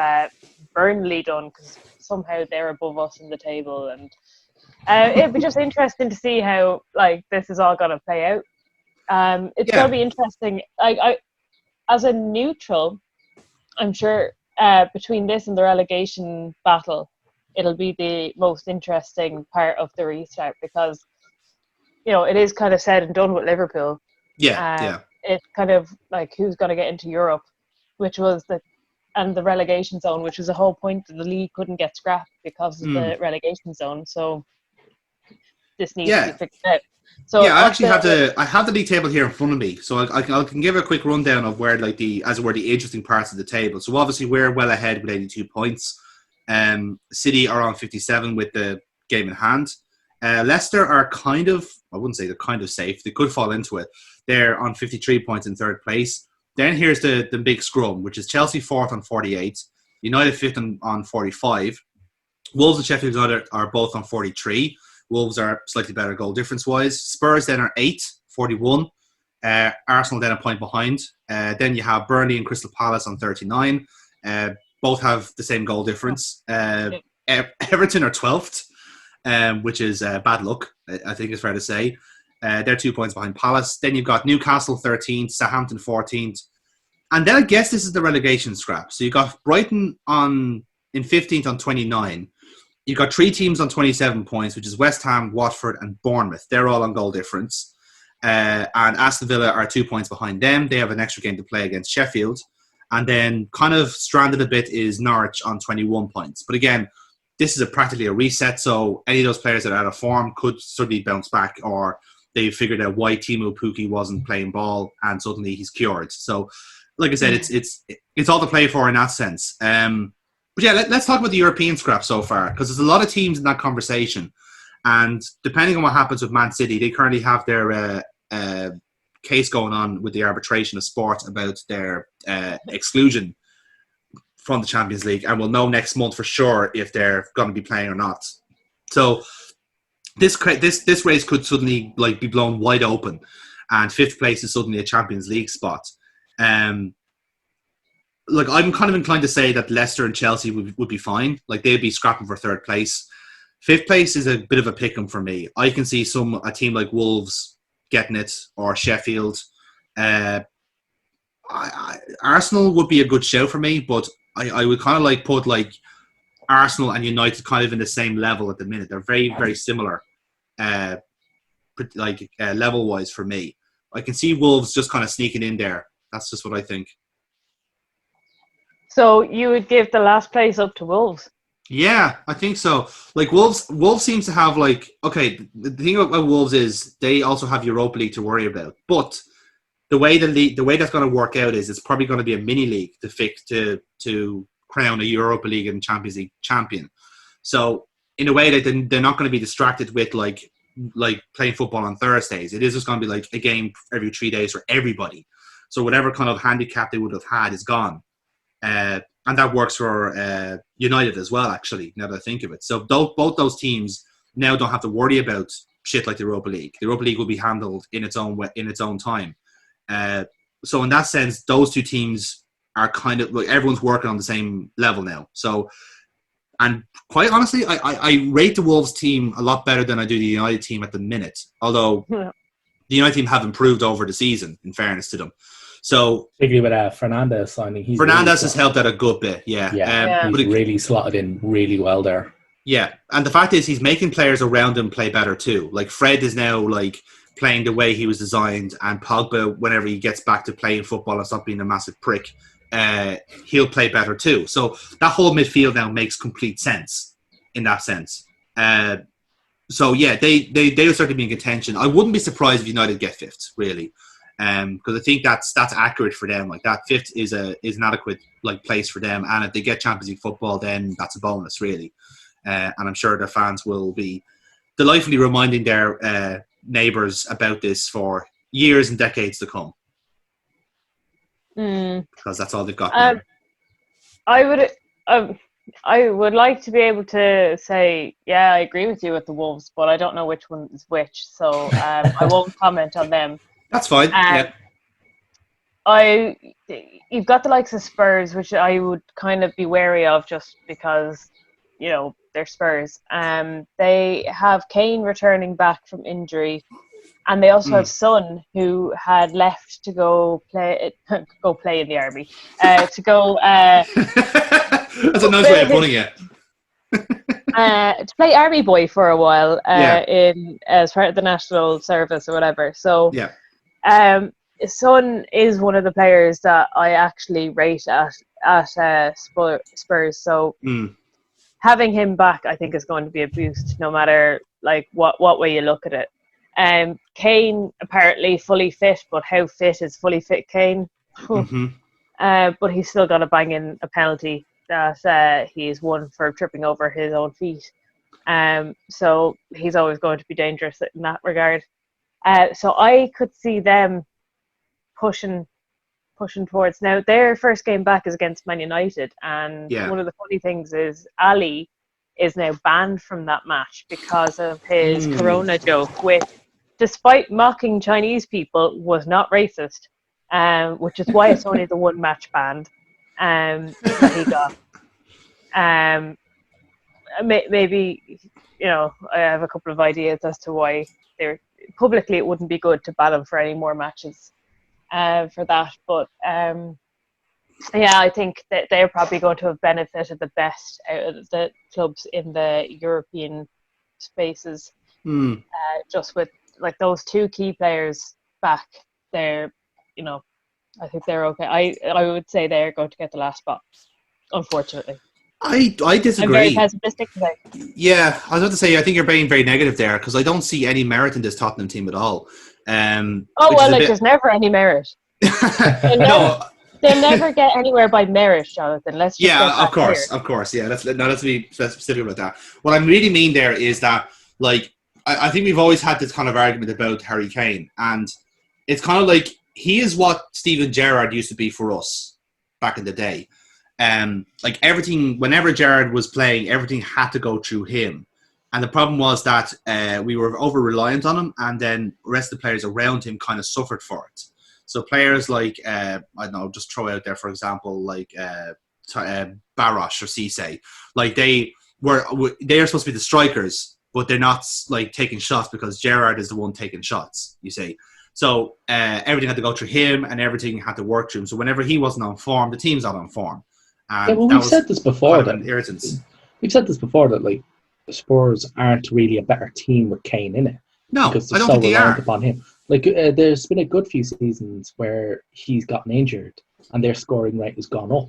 Burnley done, because somehow they're above us in the table, and it'd be just interesting to see how like this is all going to play out. It's going to be interesting. I as a neutral, I'm sure between this and the relegation battle, it'll be the most interesting part of the restart because it is kind of said and done with Liverpool. It's kind of like who's going to get into Europe, which was the relegation zone, which was the whole point that the league couldn't get scrapped because of the relegation zone. So this needs to be fixed out. So I actually have the league table here in front of me, so I can give a quick rundown of where the interesting parts of the table. So obviously we're well ahead with 82 points. City are on 57 with the game in hand. Leicester are I wouldn't say they're kind of safe. They could fall into it. They're on 53 points in third place. Then here's the big scrum, which is Chelsea 4th on 48, United 5th on 45. Wolves and Sheffield United are both on 43. Wolves are slightly better goal difference-wise. Spurs then are 8th, 41. Arsenal then a point behind. Then you have Burnley and Crystal Palace on 39. Both have the same goal difference. Everton are 12th, which is bad luck, I think it's fair to say. They're 2 points behind Palace. Then you've got Newcastle 13th, Southampton 14th, And then I guess this is the relegation scrap. So you got Brighton in 15th on 29. You got 3 teams on 27 points, which is West Ham, Watford, and Bournemouth. They're all on goal difference. And Aston Villa are 2 points behind them. They have an extra game to play against Sheffield. And then kind of stranded a bit is Norwich on 21 points. But again, this is practically a reset. So any of those players that are out of form could suddenly bounce back, or they figured out why Timo Pukki wasn't playing ball and suddenly he's cured. So like I said, it's all to play for in that sense. But yeah, let's talk about the European scrap so far, because there's a lot of teams in that conversation. And depending on what happens with Man City, they currently have their case going on with the arbitration of sport about their exclusion from the Champions League, and we'll know next month for sure if they're going to be playing or not. So this race could suddenly be blown wide open, and 5th place is suddenly a Champions League spot. I'm kind of inclined to say that Leicester and Chelsea would be fine. They'd be scrapping for 3rd place. 5th place is a bit of a pick 'em for me. I can see a team like Wolves getting it, or Sheffield. Arsenal would be a good show for me, but I would kind of put Arsenal and United kind of in the same level at the minute. They're very, very similar, level-wise for me. I can see Wolves just kind of sneaking in there. That's just what I think. So you would give the last place up to Wolves? Yeah, I think so. Wolves seems to have the thing about Wolves is they also have Europa League to worry about. But the way that's going to work out is it's probably going to be a mini league to crown a Europa League and Champions League champion. So in a way that they're not going to be distracted with playing football on Thursdays. It is just going to be a game every 3 days for everybody. So whatever kind of handicap they would have had is gone. And that works for United as well, actually, now that I think of it. So both those teams now don't have to worry about shit like the Europa League. The Europa League will be handled in its own time. So in that sense, those two teams are kind of everyone's working on the same level now. So, and quite honestly, I rate the Wolves team a lot better than I do the United team at the minute. Although the United team have improved over the season, in fairness to them. So particularly with Fernandes signing, Fernandes has helped out a good bit. Yeah, he's really slotted in really well there. Yeah, and the fact is he's making players around him play better too. Fred is now playing the way he was designed, and Pogba, whenever he gets back to playing football and stop being a massive prick, he'll play better too. So that whole midfield now makes complete sense in that sense. So yeah, they will certainly be in contention. I wouldn't be surprised if United get 5th, really. Because I think that's accurate for them. That 5th is an adequate place for them, and if they get Champions League football, then that's a bonus, really. And I'm sure their fans will be delightfully reminding their neighbours about this for years and decades to come. Because that's all they've got now. I would like to be able to say, yeah, I agree with you with the Wolves, but I don't know which one is which, so I won't comment on them. That's fine. You've got the likes of Spurs, which I would kind of be wary of just because, they're Spurs. They have Kane returning back from injury, and they also have Son, who had left to go play in the army. To go. That's a nice way of putting it. To play army boy for a while as part of the national service or whatever. So yeah. Son is one of the players that I actually rate at Spurs. So having him back, I think, is going to be a boost, no matter what way you look at it. Kane apparently fully fit, but how fit is fully fit Kane? But he's still got to bang in a penalty that he's won for tripping over his own feet. So he's always going to be dangerous in that regard. So I could see them pushing towards. Now, their first game back is against Man United, and one of the funny things is Ali is now banned from that match because of his Corona joke, which, despite mocking Chinese people, was not racist, which is why it's only the one match banned that he got. Maybe, I have a couple of ideas as to why publicly it wouldn't be good to ban him for any more matches for that. But Yeah, I think that they're probably going to have benefited the best out of the clubs in the European spaces. Just with like those two key players back there, I think they're okay. I would say they're going to get the last spot, unfortunately. I disagree. I'm very pessimistic today. Yeah, I was about to say, I think you're being very negative there because I don't see any merit in this Tottenham team at all. There's never any merit. They'll never get anywhere by merit, Jonathan. Let's just of course. Yeah, let's be specific about that. What I really mean there is that, like, I think we've always had this kind of argument about Harry Kane, and it's kind of like he is what Steven Gerrard used to be for us back in the day. Like everything, whenever Gerrard was playing, everything had to go through him. And the problem was that we were over-reliant on him, and then the rest of the players around him kind of suffered for it. So players like, I don't know, just throw out there, for example, like Barosh or Cisse, like they are supposed to be the strikers, but they're not like taking shots because Gerrard is the one taking shots, you see. So everything had to go through him, and everything had to work through him. So whenever he wasn't on form, the team's not on form. And we've said this before. We've said this before that like the Spurs aren't really a better team with Kane in it. No, because I don't think they are. Upon him. Like there's been a good few seasons where he's gotten injured and their scoring rate has gone up.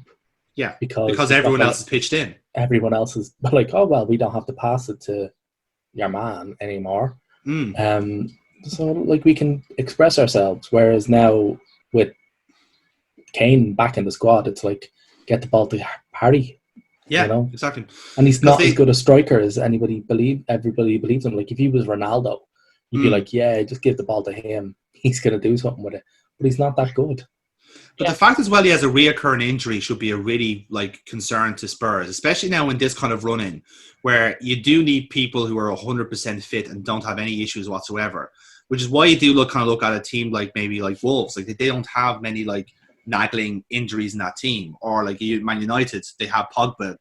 Yeah, because everyone else is pitched in. Everyone else is like, oh well, we don't have to pass it to your man anymore. So like we can express ourselves. Whereas now with Kane back in the squad, it's like get the ball to Harry. Yeah, exactly. And he's not as good a striker as everybody believes him. Like if he was Ronaldo, you'd be like, yeah, just give the ball to him. He's going to do something with it. But he's not that good. But the fact as well he has a reoccurring injury should be a really like concern to Spurs, especially now in this kind of run-in where you do need people who are 100% fit and don't have any issues whatsoever, which is why you do look at a team like maybe like Wolves. Like they don't have many like nagging injuries in that team. Or like Man United, they have Pogba.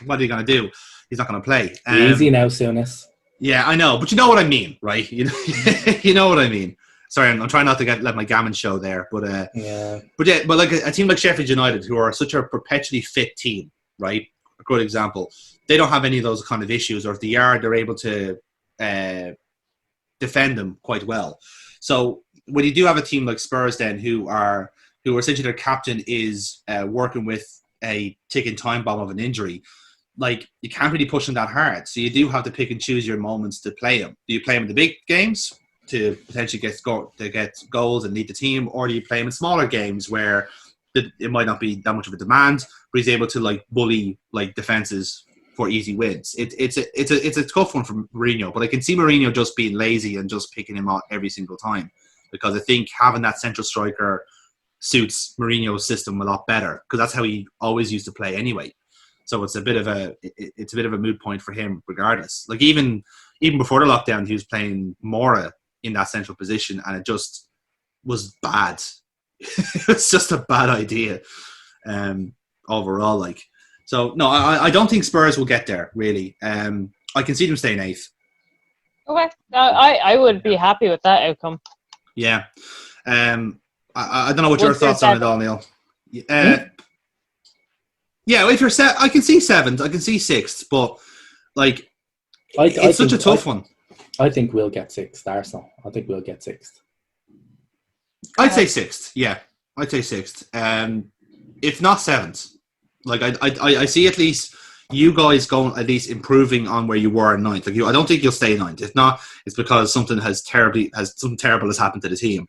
What are you going to do? He's not going to play. Easy now, Souness. Yeah, I know, but you know what I mean, right? You know what I mean. Sorry, I'm trying not to let my gammon show there, but like a team like Sheffield United, who are such a perpetually fit team, right? A good example. They don't have any of those kind of issues, or if they are, they're able to defend them quite well. So when you do have a team like Spurs, then who are essentially their captain is working with a ticking time bomb of an injury, like you can't really push him that hard. So you do have to pick and choose your moments to play him. Do you play him in the big games to potentially get goals and lead the team, or do you play him in smaller games where it might not be that much of a demand, but he's able to like bully like defenses for easy wins? It's a tough one for Mourinho, but I can see Mourinho just being lazy and just picking him out every single time, because I think having that central striker suits Mourinho's system a lot better, because that's how he always used to play anyway. So it's a bit of a moot point for him regardless. Like even before the lockdown, he was playing Mora in that central position, and it just was bad. It's just a bad idea overall. Like, so no, I don't think Spurs will get there really. I can see them staying 8th. Okay, I would be happy with that outcome. Yeah. I don't know what your thoughts on it all, Neil. Yeah, if you're set, I can see 7th, I can see 6th, but like it's such a tough one. I think we'll get 6th, Arsenal. I think we'll get 6th. I'd say 6th. Yeah, I'd say 6th. If not 7th, like I see at least you guys going at least improving on where you were in 9th. Like I don't think you'll stay 9th. If not, it's because something terrible has happened to the team.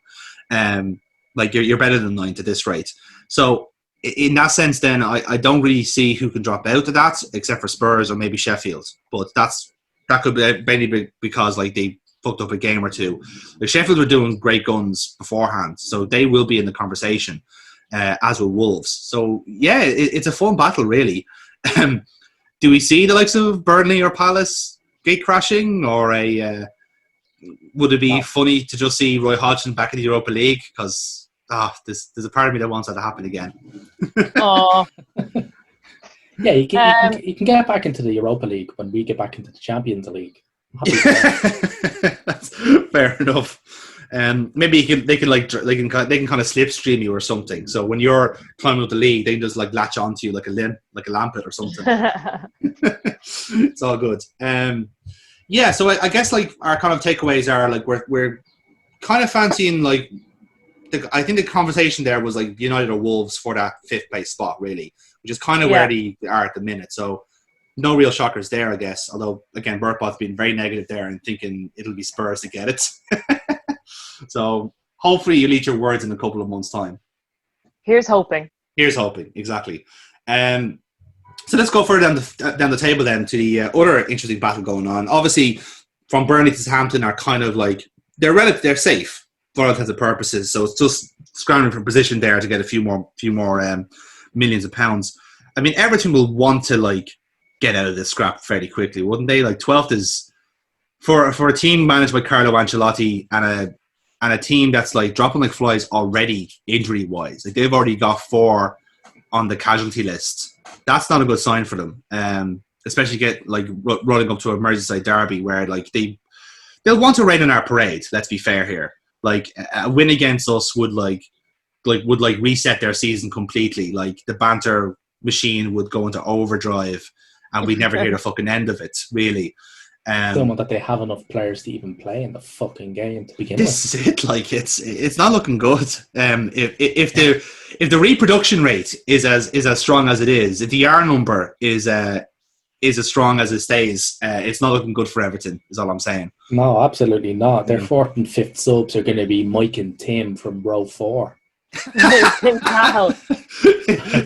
Like you're better than 9th at this rate. So in that sense, then I don't really see who can drop out of that except for Spurs or maybe Sheffield. But that could be mainly because like they fucked up a game or two. Like Sheffield were doing great guns beforehand, so they will be in the conversation, as will Wolves. So yeah, it's a fun battle really. Do we see the likes of Burnley or Palace gate crashing, or would it be funny to just see Roy Hodgson back in the Europa League? Because there's a part of me that wants that to happen again. Oh. Yeah, you can get back into the Europa League when we get back into the Champions League. That's fair enough. Maybe they can kind of slipstream you or something. So when you're climbing up the league, they can just like latch onto you like a lampet or something. It's all good. Yeah. So I guess like our kind of takeaways are like we're kind of fancying like. I think the conversation there was like United or Wolves for that 5th place spot, really, which is kind of where they are at the minute. So no real shockers there, I guess. Although, again, Burtbot's been very negative there and thinking it'll be Spurs to get it. So hopefully you'll eat your words in a couple of months' time. Here's hoping. Here's hoping, exactly. So let's go further down the table then to the other interesting battle going on. Obviously, from Burnley to Southampton are kind of like they're safe for all intents and purposes. So it's just scrounging for position there to get a few more millions of pounds. I mean, Everton will want to like get out of this scrap fairly quickly, wouldn't they? Like 12th is for a team managed by Carlo Ancelotti and a team that's like dropping like flies already injury wise. Like they've already got 4 on the casualty list. That's not a good sign for them. Especially get like rolling up to a Merseyside derby where like they'll want to rain on our parade. Let's be fair here. Like a win against us would reset their season completely. Like the banter machine would go into overdrive, and we'd never hear the fucking end of it. Really, someone that they have enough players to even play in the fucking game to begin this with. Is it. Like it's not looking good. If the reproduction rate is as strong as it is, if the R number is as strong as it stays, it's not looking good for Everton, is all I'm saying. No, absolutely not. Their 4th and 5th subs are going to be Mike and Tim from row 4. Tim Cahill.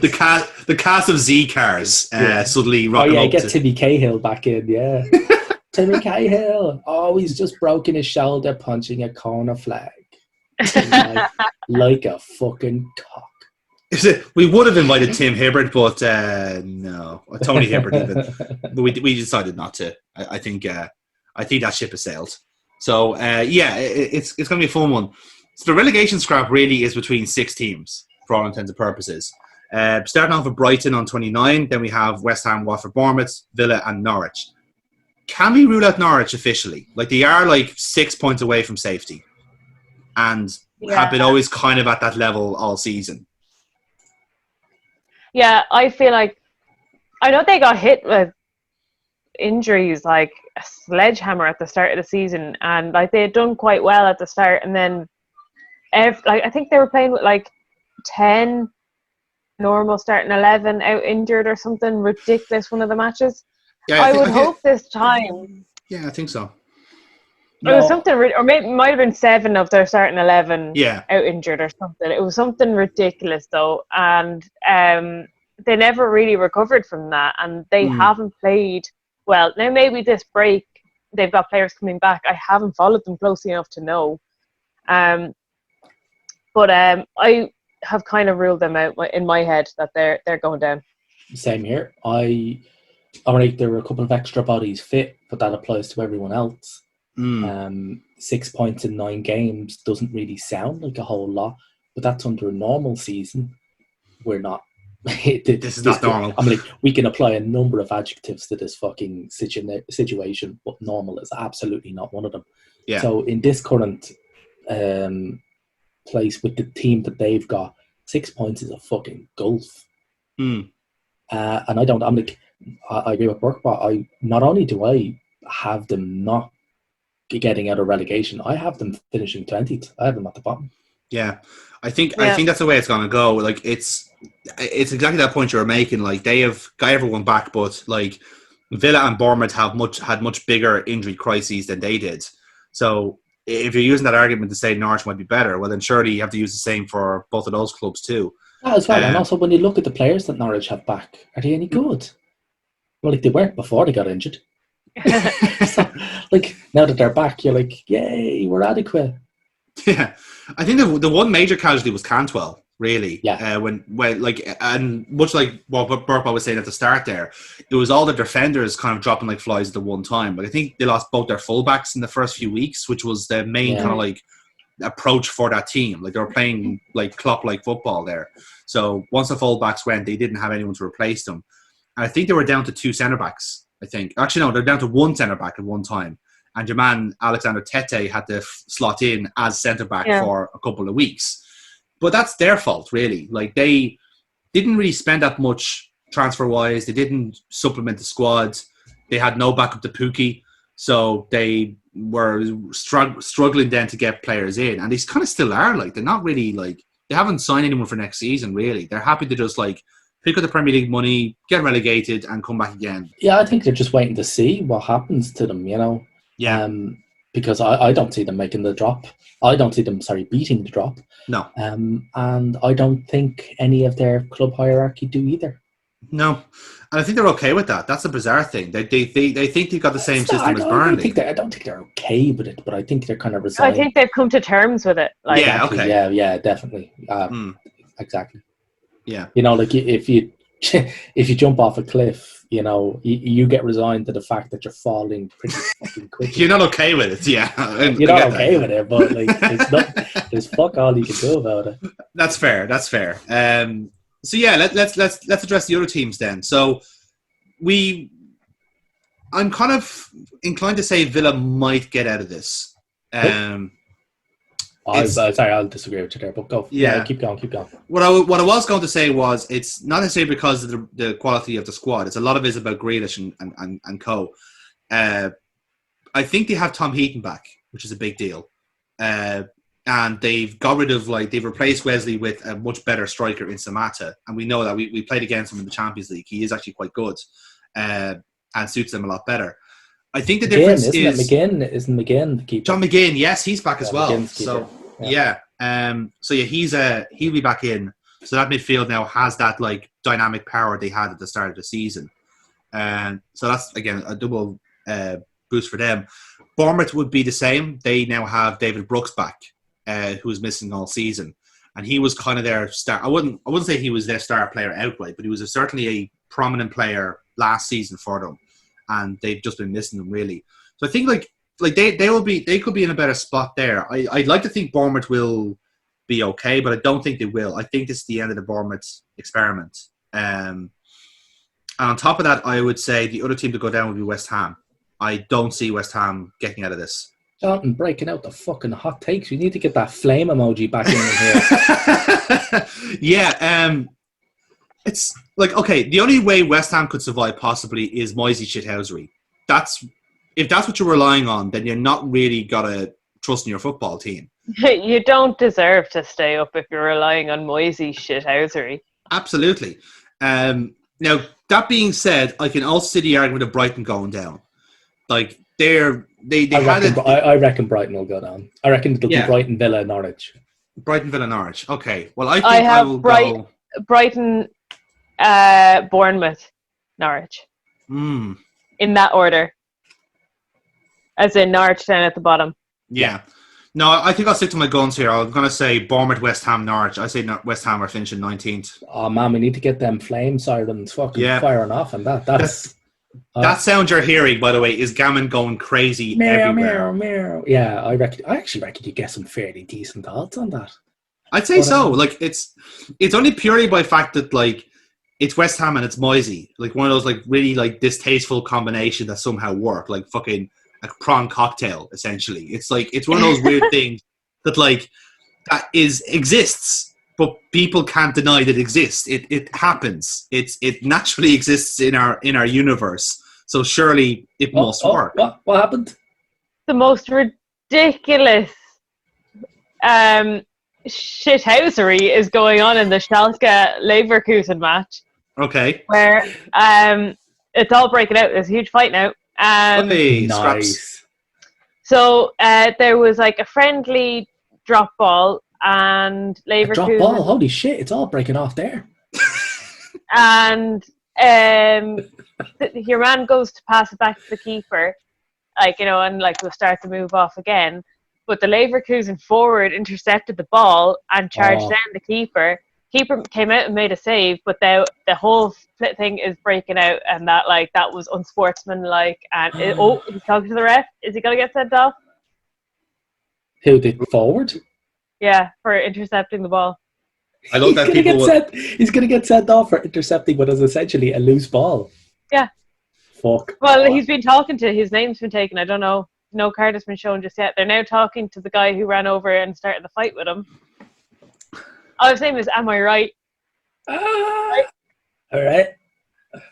the cast of Z cars suddenly rocking up. Get Timmy Cahill back in, yeah. Timmy Cahill. Oh, he's just broken his shoulder punching a corner flag. like a fucking cock. We would have invited Tim Hibbert, but no, Tony Hibbert even. But we decided not to. I think that ship has sailed. So it's going to be a fun one. So the relegation scrap really is between 6 teams for all intents and purposes. Starting off with Brighton on 29, then we have West Ham, Watford, Bournemouth, Villa, and Norwich. Can we rule out Norwich officially? Like they are like 6 points away from safety, and have been always kind of at that level all season. Yeah, I feel like I know they got hit with injuries like a sledgehammer at the start of the season, and like they had done quite well at the start, and then I think they were playing with like 10 normal starting 11 out injured or something ridiculous one of the matches. Yeah, I would hope this time. Yeah, I think so. It was something, or maybe it might have been 7 of their starting 11 out injured or something. It was something ridiculous though, and they never really recovered from that, and they haven't played well. Now maybe this break they've got players coming back. I haven't followed them closely enough to know, but I have kind of ruled them out in my head that they're going down. Same here. Alright, there were a couple of extra bodies fit, but that applies to everyone else. 6 points in 9 games doesn't really sound like a whole lot, but that's under a normal season. We're not. This is not normal. I'm like, we can apply a number of adjectives to this fucking situation, but normal is absolutely not one of them. Yeah. So in this current place with the team that they've got, 6 points is a fucking gulf. And I agree with Burke, but not only do I have them not getting out of relegation, I have them finishing 20th. I have them at the bottom. Yeah, I think that's the way it's going to go. Like it's exactly that point you were making. Like they have got everyone back, but like Villa and Bournemouth had much bigger injury crises than they did. So if you're using that argument to say Norwich might be better, well then surely you have to use the same for both of those clubs too. As well, and also when you look at the players that Norwich have back, are they any good? Well, like they weren't before they got injured. So, like now that they're back, you're like, yay, we're adequate. Yeah, I think the one major casualty was Cantwell. Really, yeah. When and much like what Burke was saying at the start, there, it was all the defenders kind of dropping like flies at the one time. Like I think they lost both their fullbacks in the first few weeks, which was the main kind of like approach for that team. Like they were playing like Klopp-like football there. So once the fullbacks went, they didn't have anyone to replace them. And I think they were down to 2 centre backs. I think actually no, they're down to 1 centre back at one time. and your man Alexander Tete had to slot in as centre-back for a couple of weeks. But that's their fault, really. Like, they didn't really spend that much transfer-wise. They didn't supplement the squad. They had no backup to Pukki. So they were struggling then to get players in. And they kind of still are. Like, they're not really, like, they haven't signed anyone for next season, really. They're happy to just, like, pick up the Premier League money, get relegated, and come back again. Yeah, I think they're just waiting to see what happens to them, you know? Yeah. Because I don't see them making the drop. I don't see them, beating the drop. No. And I don't think any of their club hierarchy do either. No. And I think they're okay with that. That's a bizarre thing. They think they've got the same system as Burnley. I don't think they're okay with it, but I think they're kind of resigned. I think they've come to terms with it. Like, yeah, exactly. okay. Yeah, definitely. Exactly. Yeah. You know, like if you jump off a cliff, you know, you get resigned to the fact that you're falling pretty fucking quickly. You're not okay with it, yeah. You're not okay with it, but like there's fuck all you can do about it. That's fair. So yeah, let's address the other teams then. So I'm kind of inclined to say Villa might get out of this. Sorry, I'll disagree with you there, but go. Yeah, keep going. What I was going to say was, it's not necessarily because of the quality of the squad. It's a lot of it is about Grealish and co. I think they have Tom Heaton back, which is a big deal. And they've got rid of, like, they've replaced Wesley with a much better striker in Samata. And we know that we played against him in the Champions League. He is actually quite good and suits them a lot better. I think the difference is... Isn't McGinn the keeper? John McGinn, yes, he's back as well. So, yeah. He'll be back in. So that midfield now has that, like, dynamic power they had at the start of the season. So that's, again, a double boost for them. Bournemouth would be the same. They now have David Brooks back, who was missing all season. And he was kind of their star. I wouldn't say he was their star player outright, but he was certainly a prominent player last season for them. And they've just been missing them, really. So I think, like they could be in a better spot there. I'd like to think Bournemouth will be okay, but I don't think they will. I think this is the end of the Bournemouth experiment. And on top of that, I would say the other team to go down would be West Ham. I don't see West Ham getting out of this. Jonathan breaking out the fucking hot takes. You need to get that flame emoji back in here. Yeah, it's like, okay, the only way West Ham could survive possibly is Moisey shithousery. If that's what you're relying on, then you're not really gotta trust in your football team. You don't deserve to stay up if you're relying on Moisey shithousery. Absolutely. Now, that being said, I can also see the argument of Brighton going down. Like, I reckon Brighton will go down. I reckon it'll be Brighton, Villa, Norwich. Brighton, Villa, Norwich. Okay. Well, I think I will go Brighton, Bournemouth, Norwich. In that order. As in Norwich down at the bottom. Yeah. No, I think I'll stick to my guns here. I'm going to say Bournemouth, West Ham, Norwich. I say West Ham are finishing 19th. Oh, man, we need to get them flame sirens fucking firing off. And that's that sound you're hearing, by the way, is Gammon going crazy everywhere. Meow. Yeah, I actually reckon you get some fairly decent odds on that. I'd say so. Like, it's only purely by fact that, like, it's West Ham and it's Moisey. Like, one of those, like, really, like, distasteful combination that somehow work. Like, fucking a prawn cocktail, essentially. It's like, it's one of those weird things that, like, that exists, but people can't deny that it exists. It happens. It naturally exists in our universe. So surely it must work. What happened? The most ridiculous shithousery is going on in the Schalke Leverkusen match. Okay. Where it's all breaking out. There's a huge fight now. Nice. So there was like a friendly drop ball, and Leverkusen. A drop ball? Holy shit! It's all breaking off there. And your man goes to pass it back to the keeper, and will start to move off again. But the Leverkusen forward intercepted the ball and charged down the keeper. Keeper came out and made a save, but the whole thing is breaking out, and that was unsportsmanlike. And he's talking to the ref. Is he gonna get sent off? Who, the forward? Yeah, for intercepting the ball. I love that he's gonna get sent off for intercepting what is essentially a loose ball. Yeah. Fuck. Well, he's been talking to. His name's been taken. I don't know. no card has been shown just yet. They're now talking to the guy who ran over and started the fight with him. Oh, his name is Am I Right? Right? All right.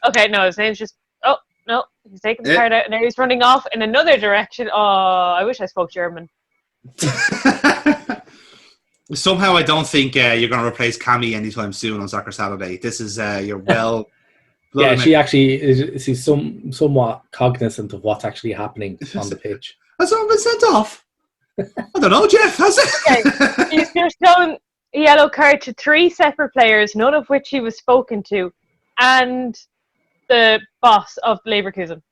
Okay, no, his name's just... Oh, no, he's taking the card out and now he's running off in another direction. Oh, I wish I spoke German. Somehow I don't think you're going to replace Cammy anytime soon on Soccer Saturday. This is your well... Yeah, she actually is somewhat cognizant of what's actually happening on the pitch. Has someone been sent off? I don't know, Jeff, has it? Okay, he's shown a yellow card to 3 separate players, none of which he was spoken to, and the boss of Leverkusen.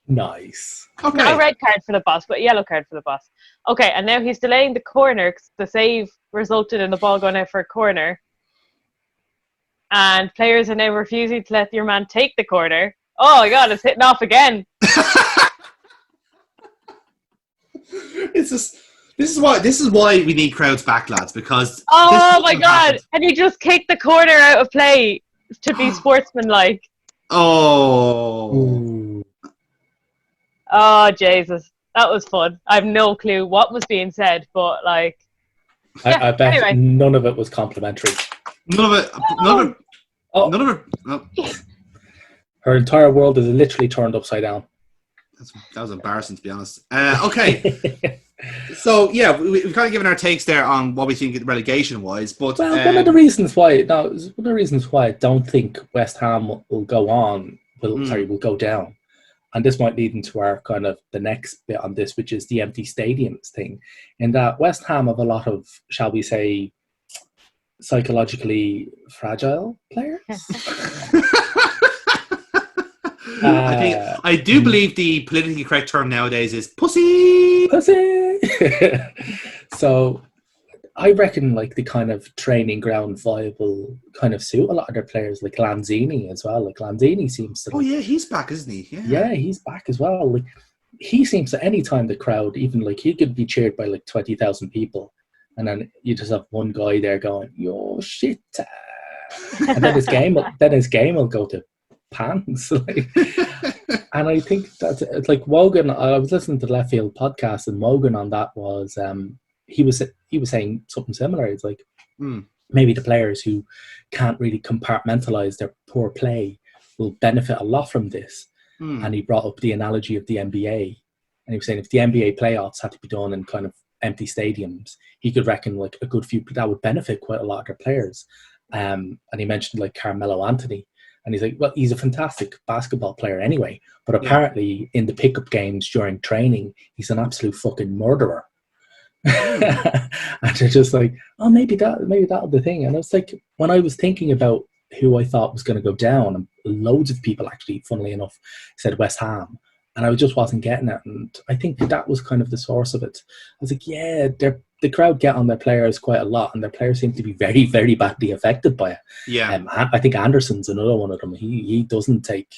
Nice. Okay. Not a red card for the boss, but a yellow card for the boss. Okay, and now he's delaying the corner because the save resulted in the ball going out for a corner. And players are now refusing to let your man take the corner. Oh my god, it's hitting off again. This is why we need crowds back, lads, because oh my god, and he just kicked the corner out of play to be sportsmanlike. Oh. Oh Jesus, that was fun. I have no clue what was being said, but like I bet anyway. None of it was complimentary. None of it. No. Her entire world is literally turned upside down. That was embarrassing, to be honest. Okay. So, yeah, we've kind of given our takes there on what we think relegation wise. But one of the reasons why I don't think West Ham will go on, will go down. And this might lead into our kind of the next bit on this, which is the empty stadiums thing. In that West Ham have a lot of, shall we say, psychologically fragile players. I do believe the politically correct term nowadays is pussy. So I reckon like the kind of training ground viable kind of suit a lot of their players, like Lanzini as well. Like Lanzini seems to. Oh yeah, he's back, isn't he? Yeah, he's back as well. Like he seems to any time the crowd, even like he could be cheered by like 20,000 people. And then you just have one guy there going, "Yo, shit!" And then his game will go to pants. And I think that's it's like Wogan. I was listening to the Left Field podcast, and Wogan on that was he was saying something similar. It's like maybe the players who can't really compartmentalize their poor play will benefit a lot from this. And he brought up the analogy of the NBA, and he was saying if the NBA playoffs had to be done in kind of empty stadiums, he could reckon like a good few that would benefit quite a lot of their players. And he mentioned like Carmelo Anthony, and he's like, well, he's a fantastic basketball player anyway, but apparently in the pickup games during training, he's an absolute fucking murderer. And they're just like, oh, maybe that'll be the thing. And I was like, when I was thinking about who I thought was going to go down, and loads of people actually, funnily enough, said West Ham. And I just wasn't getting it. And I think that was kind of the source of it. I was like, yeah, the crowd get on their players quite a lot, and their players seem to be very, very badly affected by it. Yeah. I think Anderson's another one of them. He doesn't take...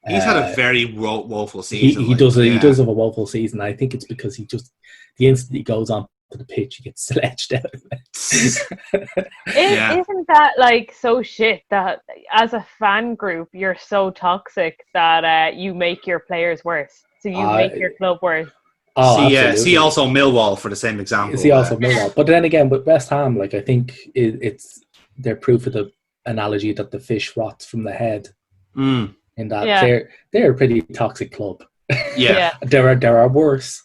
He's had a very woeful season. He does have a woeful season. I think it's because the instant he goes on to the pitch, he gets sledged out of it. Isn't that like so shit that as a fan group you're so toxic that you make your players worse, so you make your club worse? See also Millwall for the same example. See also Millwall, but then again with West Ham, like I think they're proof of the analogy that the fish rots from the head. In that they're a pretty toxic club. Yeah. There are worse.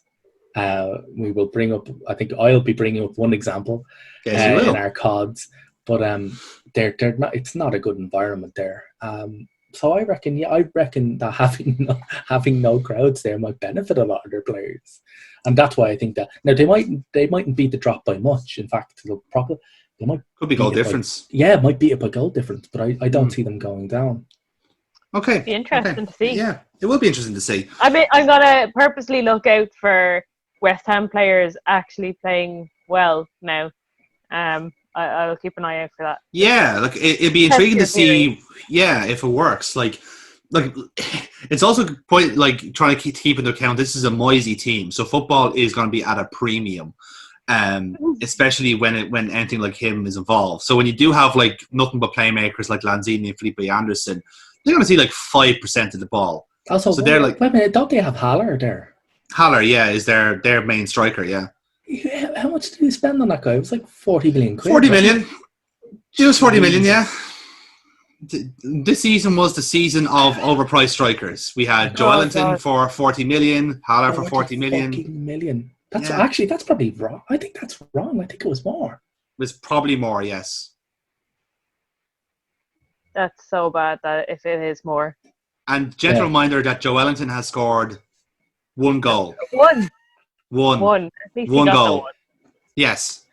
We will bring up. I think I'll be bringing up one example in our cods, but they're not. It's not a good environment there. So I reckon that having no crowds there might benefit a lot of their players, and that's why I think that now they mightn't beat the drop by much. In fact, could be goal difference. It might beat it by goal difference, but I don't see them going down. Okay. It'll be interesting to see. Yeah, it will be interesting to see. I mean, I'm gonna purposely look out for West Ham players actually playing well now. I'll keep an eye out for that. Yeah, like it'd be intriguing to see. Yeah, if it works. Like it's also point like trying to keep into account this is a Moisey team, so football is going to be at a premium. Especially when anything like him is involved. So when you do have like nothing but playmakers like Lanzini and Felipe Anderson, they're going to see like 5% of the ball. Also, so they're like, wait a minute, don't they have Haller there? Haller, yeah, is their main striker, yeah. How much did he spend on that guy? It was like 40 million quid. 40 million. It was 40 million, yeah. This season was the season of overpriced strikers. We had Joe Ellington for 40 million, Haller for 40 million. That's probably wrong. I think that's wrong. I think it was more. It was probably more, yes. That's so bad that if it is more. And gentle reminder that Joe Ellington has scored one goal. One. At least one he got goal. the one. Yes.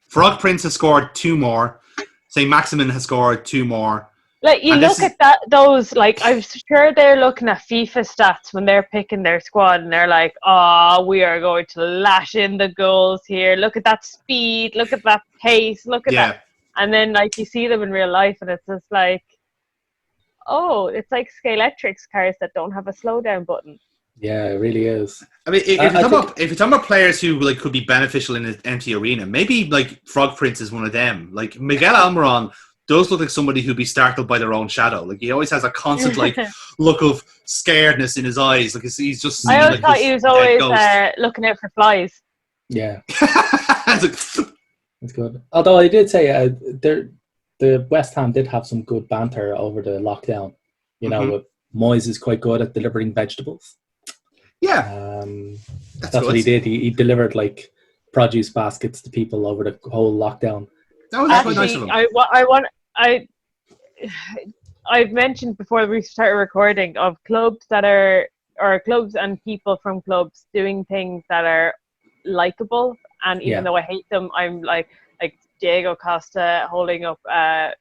Frog Prince has scored 2 more. St. Maximin has scored 2 more. Like you look at those, like I'm sure they're looking at FIFA stats when they're picking their squad, and they're like, "Oh, we are going to lash in the goals here. Look at that speed. Look at that pace. Look at that." And then, like, you see them in real life, and it's just like, "Oh, it's like Scalextric's cars that don't have a slowdown button." Yeah, it really is. I mean, if you're talking about players who like could be beneficial in an empty arena, maybe like Frog Prince is one of them. Like Miguel Almiron does look like somebody who'd be startled by their own shadow. Like he always has a constant like look of scaredness in his eyes. Like he's just. I always thought he was always looking out for flies. Yeah, that's good. Although I did say the West Ham did have some good banter over the lockdown. You know, Moyes is quite good at delivering vegetables. Yeah, that's what he did. He delivered like produce baskets to people over the whole lockdown. That was quite nice of him. I've mentioned before we started recording of clubs that are, or clubs and people from clubs doing things that are likable, and even though I hate them, I'm like Diego Costa holding up a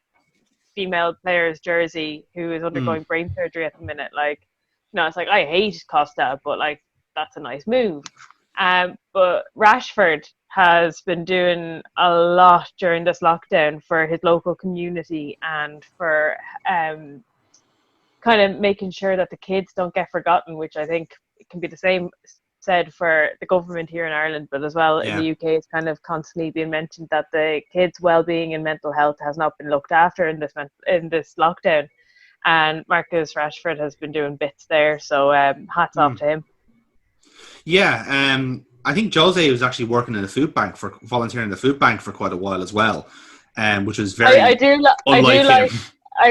female player's jersey who is undergoing brain surgery at the minute. Like, you know, it's like I hate Costa, but like that's a nice move. But Rashford has been doing a lot during this lockdown for his local community and for kind of making sure that the kids don't get forgotten, which I think it can be the same said for the government here in Ireland, but as well in the UK it's kind of constantly being mentioned that the kids' well-being and mental health has not been looked after in this lockdown, and Marcus Rashford has been doing bits there, so hats off to him. I think Jose was actually working in a food bank volunteering in the food bank for quite a while as well, which was very unlike him.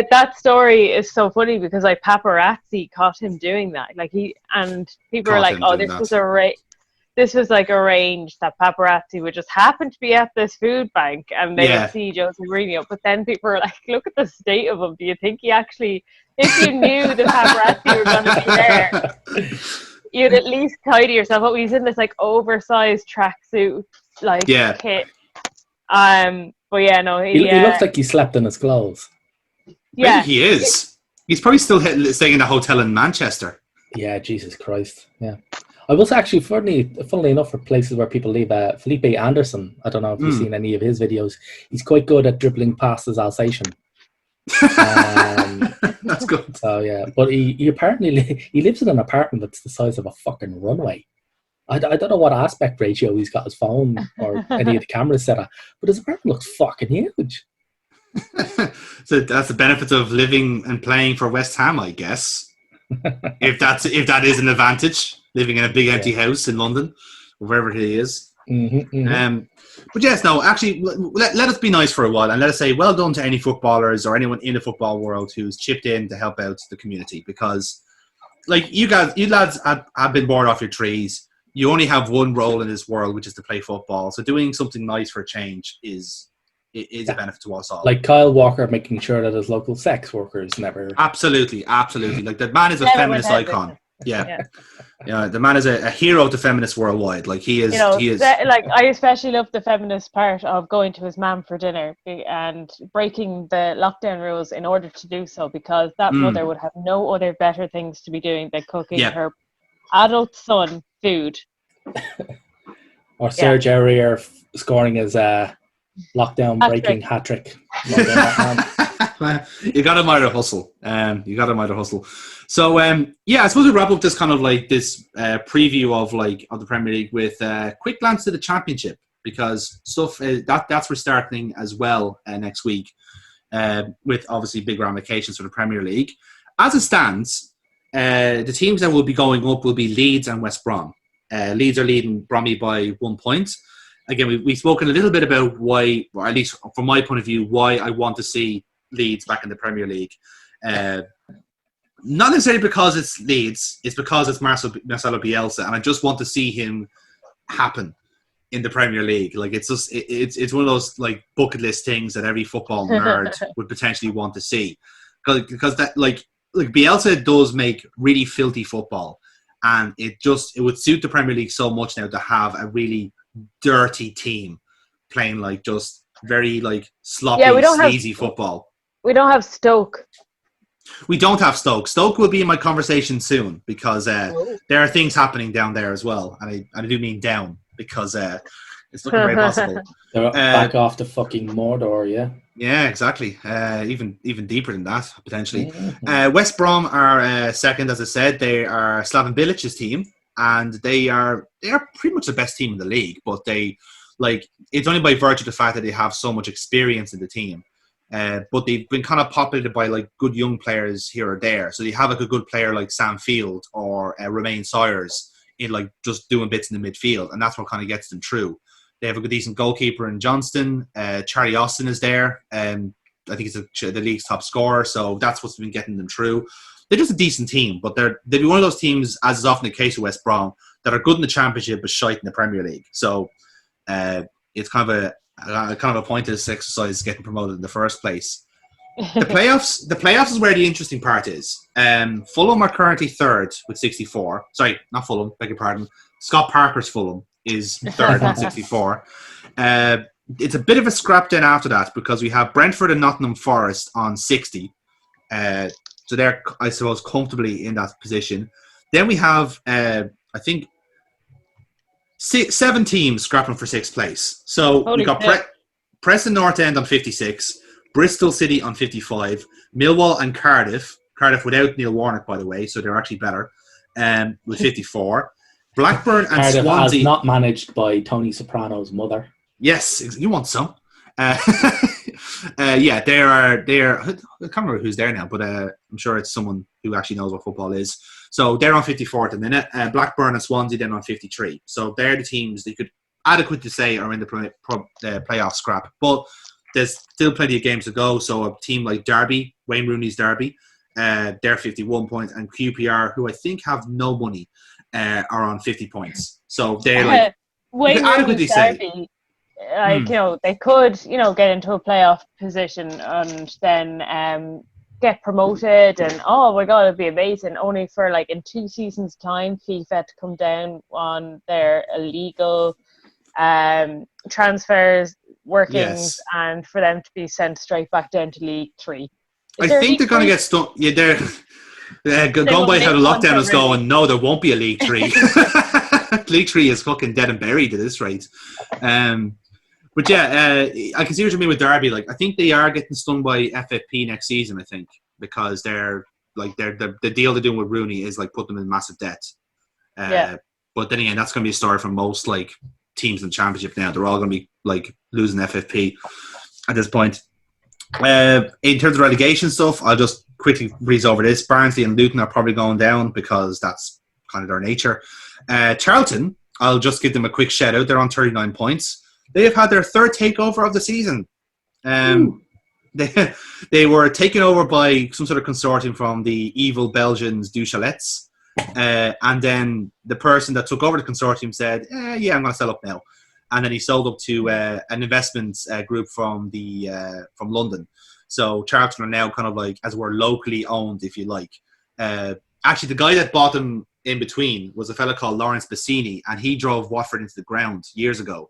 That story is so funny because like paparazzi caught him doing that. Like people were like, "Oh, this was like arranged that paparazzi would just happen to be at this food bank and they would see Jose Mourinho." But then people were like, "Look at the state of him. Do you think he actually, if you knew the paparazzi were going to be there, you'd at least tidy yourself up?" He's in this like oversized tracksuit kit. But yeah, no, he looks like he slept in his clothes. Yeah, maybe he is. He's probably still staying in a hotel in Manchester. Yeah, Jesus Christ. Yeah. I was actually, funnily enough, for places where people leave, Felipe Anderson, I don't know if you've seen any of his videos, he's quite good at dribbling past his Alsatian. That's good. So, yeah. But he apparently, he lives in an apartment that's the size of a fucking runway. I don't know what aspect ratio he's got his phone or any of the cameras set at, but his apartment looks fucking huge. So that's the benefits of living and playing for West Ham, I guess. if that is an advantage, living in a big empty house in London, or wherever he is. But yes, no, actually, let us be nice for a while and let us say well done to any footballers or anyone in the football world who's chipped in to help out the community, because like you lads have been born off your trees. You only have one role in this world, which is to play football. So doing something nice for a change is a benefit to us all. Like Kyle Walker making sure that his local sex workers never... Absolutely. Like, the man is a feminist icon. Yeah, the man is a hero to feminists worldwide. Like, he is... Like, I especially love the feminist part of going to his mum for dinner and breaking the lockdown rules in order to do so, because that mother would have no other better things to be doing than cooking her adult son food. Or Serge Aurier scoring his... lockdown breaking hat trick. You got to admire the hustle. So I suppose we wrap up this kind of like this preview of the Premier League with a quick glance to the Championship, because stuff that's restarting as well next week, with obviously big ramifications for the Premier League. As it stands, the teams that will be going up will be Leeds and West Brom. Leeds are leading Bromley by 1 point. Again, we've spoken a little bit about why, or at least from my point of view, why I want to see Leeds back in the Premier League. Not necessarily because it's Leeds, it's because it's Marcelo Bielsa, and I just want to see him happen in the Premier League. Like, it's just it's one of those like bucket list things that every football nerd would potentially want to see, because that like Bielsa does make really filthy football, and it would suit the Premier League so much now to have a really dirty team playing like just very like sloppy, sleazy football. We don't have Stoke. We don't have Stoke. Stoke will be in my conversation soon because there are things happening down there as well, and I do mean down because it's looking very possible. They're back off the fucking Mordor, yeah. Yeah, exactly. Even deeper than that potentially. West Brom are second, as I said. They are Slaven Bilic's team, and they are pretty much the best team in the league. But it's only by virtue of the fact that they have so much experience in the team. But they've been kind of populated by like good young players here or there. So you have like a good player like Sam Field or Romain Sawyers in like just doing bits in the midfield, and that's what kind of gets them through. They have a good decent goalkeeper in Johnston. Charlie Austin is there. I think he's the league's top scorer, so that's what's been getting them through. They're just a decent team, but they'll be one of those teams, as is often the case with West Brom, that are good in the Championship but shite in the Premier League. So it's kind of a pointless exercise getting promoted in the first place. The playoffs is where the interesting part is. Fulham are currently third with 64. Sorry, not Fulham, beg your pardon. Scott Parker's Fulham is third on 64. It's a bit of a scrap then after that because we have Brentford and Nottingham Forest on 60. So they're, I suppose, comfortably in that position. Then we have, I think, 7 teams scrapping for 6th place. So we got Preston North End on 56, Bristol City on 55, Millwall and Cardiff without Neil Warnock, by the way, so they're actually better, with 54. Blackburn and Cardiff Swansea. As not managed by Tony Soprano's mother. Yes, you want some. Yeah, they are. I can't remember who's there now, but I'm sure it's someone who actually knows what football is. So they're on 54 at the minute. Blackburn and Swansea then on 53. So they're the teams that you could adequately say are in the playoff scrap. But there's still plenty of games to go. So a team like Derby, Wayne Rooney's Derby, they're 51 points, and QPR, who I think have no money, are on 50 points. So they're like Wayne Rooney's Derby. They could, get into a playoff position and then get promoted, and oh my god, it'd be amazing. Only for like in 2 seasons' time, FIFA to come down on their illegal transfers workings, and for them to be sent straight back down to League 3. I think they're going to get stuck. Yeah, they're going by how the lockdown is going. No, there won't be a League 3. League 3 is fucking dead and buried at this rate. But yeah, I can see what you mean with Derby. Like, I think they are getting stung by FFP next season. I think because the deal they're doing with Rooney is like put them in massive debt. But then again, that's going to be a story for most like teams in the Championship now. They're all going to be like losing FFP at this point. In terms of relegation stuff, I'll just quickly breeze over this. Barnsley and Luton are probably going down because that's kind of their nature. Charlton, I'll just give them a quick shout out. They're on 39 points. They have had their 3rd takeover of the season. They were taken over by some sort of consortium from the evil Belgians Du Chalets. And then the person that took over the consortium said, I'm going to sell up now. And then he sold up to an investment group from London. So Charlton are now kind of like, as we're locally owned, if you like. Actually, the guy that bought them in between was a fella called Lawrence Bassini, and he drove Watford into the ground years ago.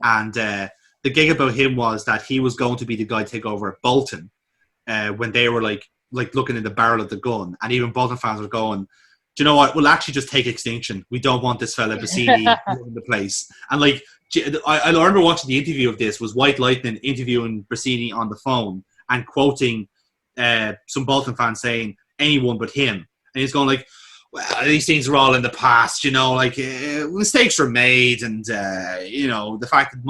And the gig about him was that he was going to be the guy to take over at Bolton when they were like looking in the barrel of the gun. And even Bolton fans were going, do you know what? We'll actually just take extinction. We don't want this fella Bassini in the place. And like, I remember watching the interview of this, was White Lightning interviewing Bassini on the phone and quoting some Bolton fans saying, anyone but him. And he's going like, well, these things are all in the past, like mistakes were made, and the fact that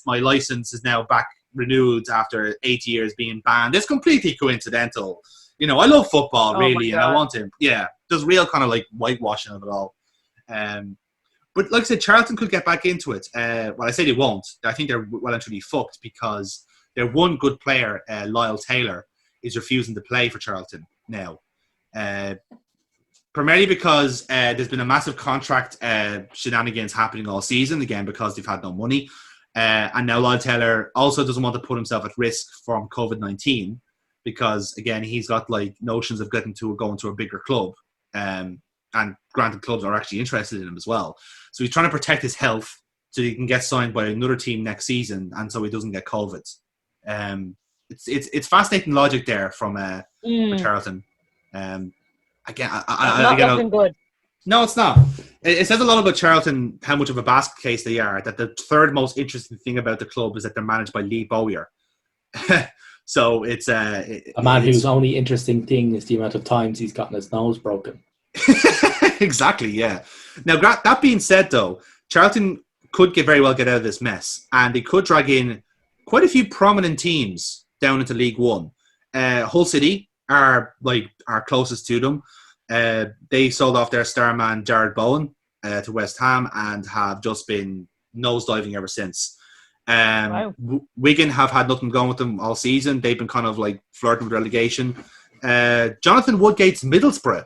my license is now back renewed after 8 years being banned is completely coincidental. I love football really, and I want him. Yeah, there's real kind of like whitewashing of it all. But like I said, Charlton could get back into it. Well, I say they won't. I think they're well and truly fucked because their one good player, Lyle Taylor, is refusing to play for Charlton now. Primarily because there's been a massive contract shenanigans happening all season, again, because they've had no money. And now Lyle Taylor also doesn't want to put himself at risk from COVID-19 because, again, he's got like notions of going to a bigger club. And granted, clubs are actually interested in him as well. So he's trying to protect his health so he can get signed by another team next season and so he doesn't get COVID. It's fascinating logic there from Charlton. Again, not looking good. No, it's not. It says a lot about Charlton, how much of a basket case they are, that the third most interesting thing about the club is that they're managed by Lee Bowyer. So it's a man whose only interesting thing is the amount of times he's gotten his nose broken. Exactly, yeah. Now, that being said, though, Charlton could very well get out of this mess, and they could drag in quite a few prominent teams down into League One. Hull City are closest to them. They sold off their star man Jared Bowen to West Ham and have just been nosediving ever since. Wow. Wigan have had nothing going with them all season. They've been kind of like flirting with relegation. Jonathan Woodgate's Middlesbrough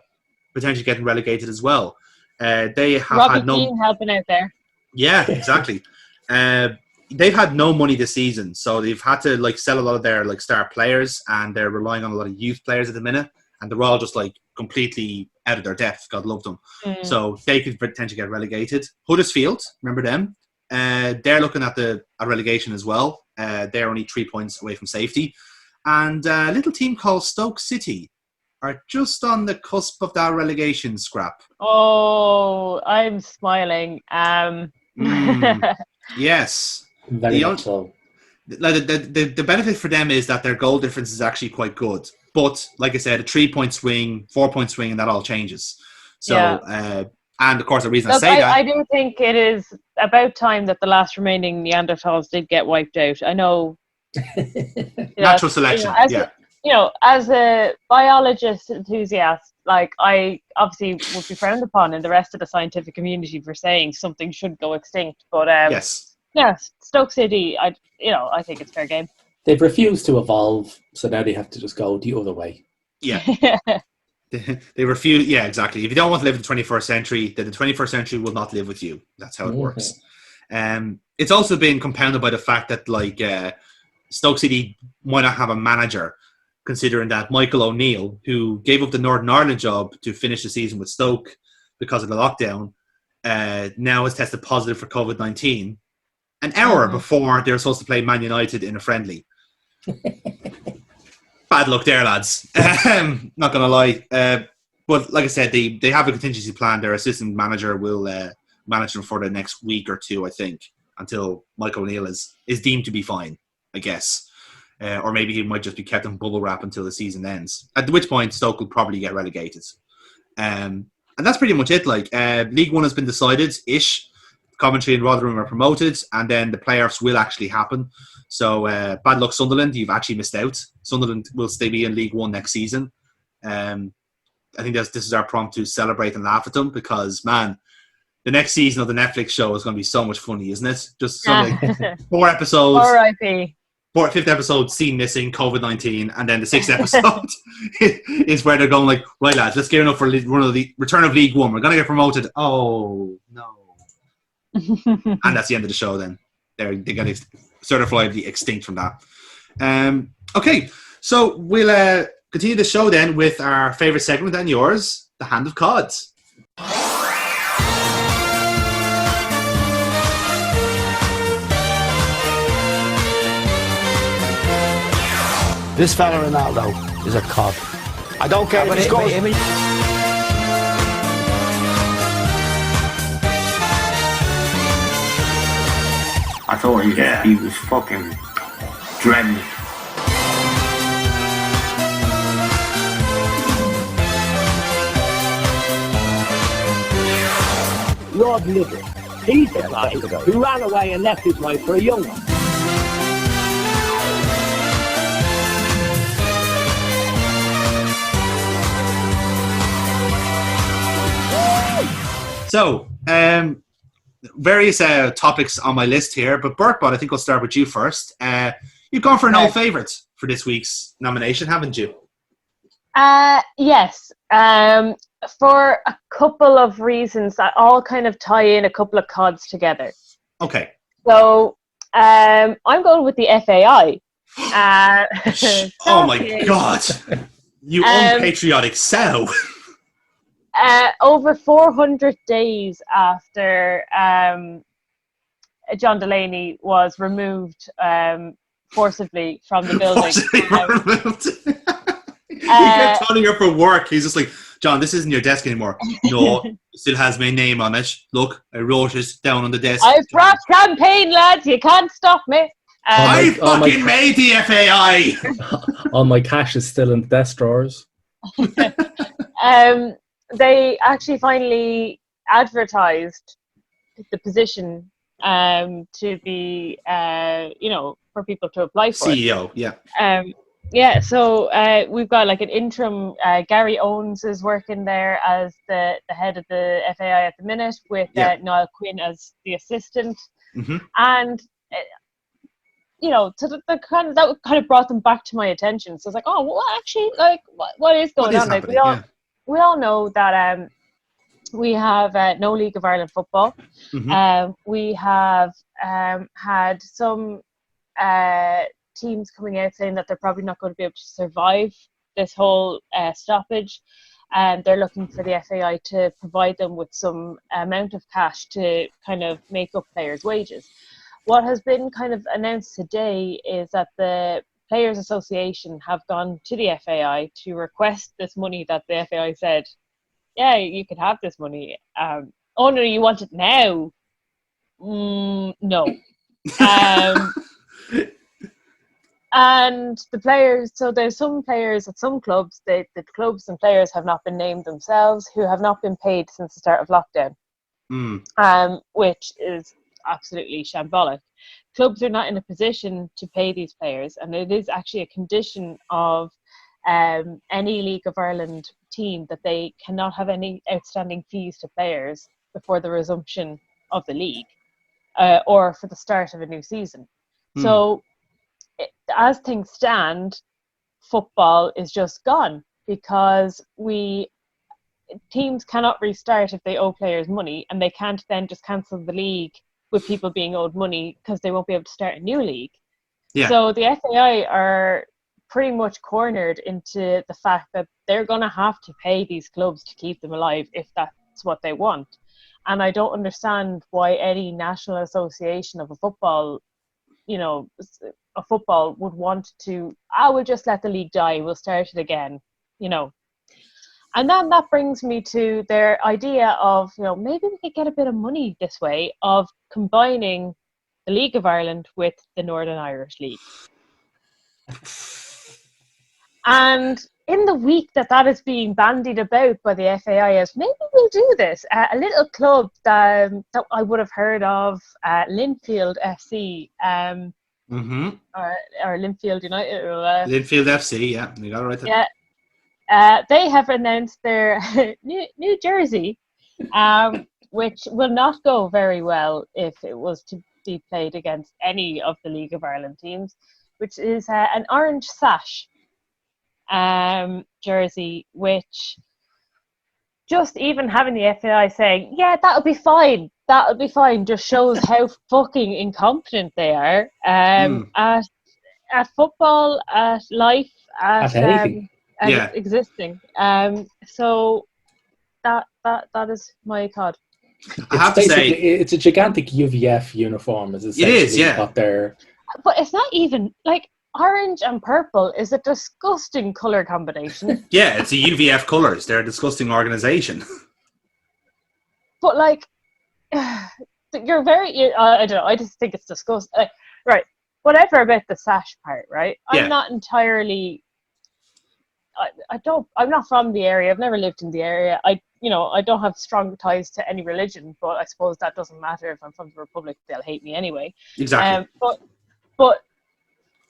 potentially getting relegated as well. They have Robbie had no Keane helping out there. Yeah, exactly. They've had no money this season, so they've had to like sell a lot of their like star players, and they're relying on a lot of youth players at the minute, and they're all just like completely out of their depth. God love them. So they could potentially get relegated. Huddersfield, remember them? They're looking at a relegation as well. They're only 3 points away from safety, and a little team called Stoke City are just on the cusp of that relegation scrap. Oh, I'm smiling. Yes. Very much so. The benefit for them is that their goal difference is actually quite good. But, like I said, a 3-point swing, 4-point swing, and that all changes. So, and of course, the reason I do think it is about time that the last remaining Neanderthals did get wiped out. I know. Natural selection, as a biologist enthusiast, like I obviously would be frowned upon in the rest of the scientific community for saying something should go extinct. But Stoke City, I think it's fair game. They've refused to evolve, so now they have to just go the other way. Yeah. They refuse. Yeah, exactly. If you don't want to live in the 21st century, then the 21st century will not live with you. That's how it works. It's also been compounded by the fact that like Stoke City might not have a manager, considering that Michael O'Neill, who gave up the Northern Ireland job to finish the season with Stoke because of the lockdown, now has tested positive for COVID-19 an hour before they were supposed to play Man United in a friendly. Bad luck there, lads. Not going to lie. But like I said, they have a contingency plan. Their assistant manager will manage them for the next week or two, I think, until Michael O'Neill is deemed to be fine, I guess. Or maybe he might just be kept in bubble wrap until the season ends. At which point, Stoke will probably get relegated. And that's pretty much it. Like League One has been decided-ish. Coventry and Rotherham are promoted, and then the playoffs will actually happen. So bad luck, Sunderland. You've actually missed out. Sunderland will stay be in League One next season. I think this is our prompt to celebrate and laugh at them because, man, the next season of the Netflix show is going to be so much funny, isn't it? Just like 4 episodes. R.I.P. 5th episode, scene missing, COVID-19, and then the 6th episode is where they're going like, right, lads, let's gear up for the return of League One. We're going to get promoted. Oh, no. And that's the end of the show then. They get certifiably extinct from that. Okay, so we'll continue the show then with our favourite segment and yours, the Hand of Cod. This fella Ronaldo is a cod. I don't care if he scores. I thought he was fucking dreading it. Lord Liverpool, he's the guy who ran away and left his wife for a young one. So, various topics on my list here, but Bertbot, I think I'll start with you first. You've gone for an old favourite for this week's nomination, haven't you? Yes. For a couple of reasons that all kind of tie in a couple of cods together. Okay. So I'm going with the FAI. Oh my God. You unpatriotic sow. Over 400 days after John Delaney was removed forcibly from the building. He kept turning up for work. He's just like, John, this isn't your desk anymore. No, it still has my name on it. Look, I wrote it down on the desk. I've brought champagne, lads. You can't stop me. I fucking made the FAI. All my cash is still in the desk drawers. They actually finally advertised the position to be, for people to apply for. CEO, yeah. So we've got like an interim. Gary Owens is working there as the head of the FAI at the minute, with Niall Quinn as the assistant. Mm-hmm. And so that kind of brought them back to my attention. So I was like, oh, well, actually, like, what is going on? Like, we all know that we have no League of Ireland football. Mm-hmm. We have had some teams coming out saying that they're probably not going to be able to survive this whole stoppage, and they're looking for the FAI to provide them with some amount of cash to kind of make up players' wages. What has been kind of announced today is that the Players Association have gone to the FAI to request this money that the FAI said, yeah, you could have this money. Oh no, you want it now? No. And the players, so there's some players at some clubs, the clubs and players have not been named themselves, who have not been paid since the start of lockdown, which is absolutely shambolic. Clubs are not in a position to pay these players, and it is actually a condition of any League of Ireland team that they cannot have any outstanding fees to players before the resumption of the league or for the start of a new season. So as things stand, football is just gone because teams cannot restart if they owe players money, and they can't then just cancel the league with people being owed money because they won't be able to start a new league. Yeah. So the FAI are pretty much cornered into the fact that they're going to have to pay these clubs to keep them alive if that's what they want. And I don't understand why any national association of a football would want to, we'll just let the league die, we'll start it again, And then that brings me to their idea of, maybe we could get a bit of money this way, of combining the League of Ireland with the Northern Irish League. And in the week that is being bandied about by the FAI as, maybe we'll do this, a little club that I would have heard of, Linfield FC, or Linfield United. Linfield FC, yeah, you got it right there. Yeah. They have announced their New Jersey, which will not go very well if it was to be played against any of the League of Ireland teams, which is an orange sash jersey, which just even having the FAI saying, yeah, that'll be fine, just shows how fucking incompetent they are at football, at life, at anything. Existing. So that is my cod. I have to say, it's a gigantic UVF uniform. Is essentially it is, yeah. What they're... But it's not even like orange and purple is a disgusting color combination. Yeah, it's a UVF colors. They're a disgusting organization. But like, you're very. I don't know. I just think it's disgusting. Right. Whatever about the sash part, right? I'm not entirely. I'm not from the area. I've never lived in the area. I don't have strong ties to any religion, but I suppose that doesn't matter. If I'm from the Republic, they'll hate me anyway. Exactly. But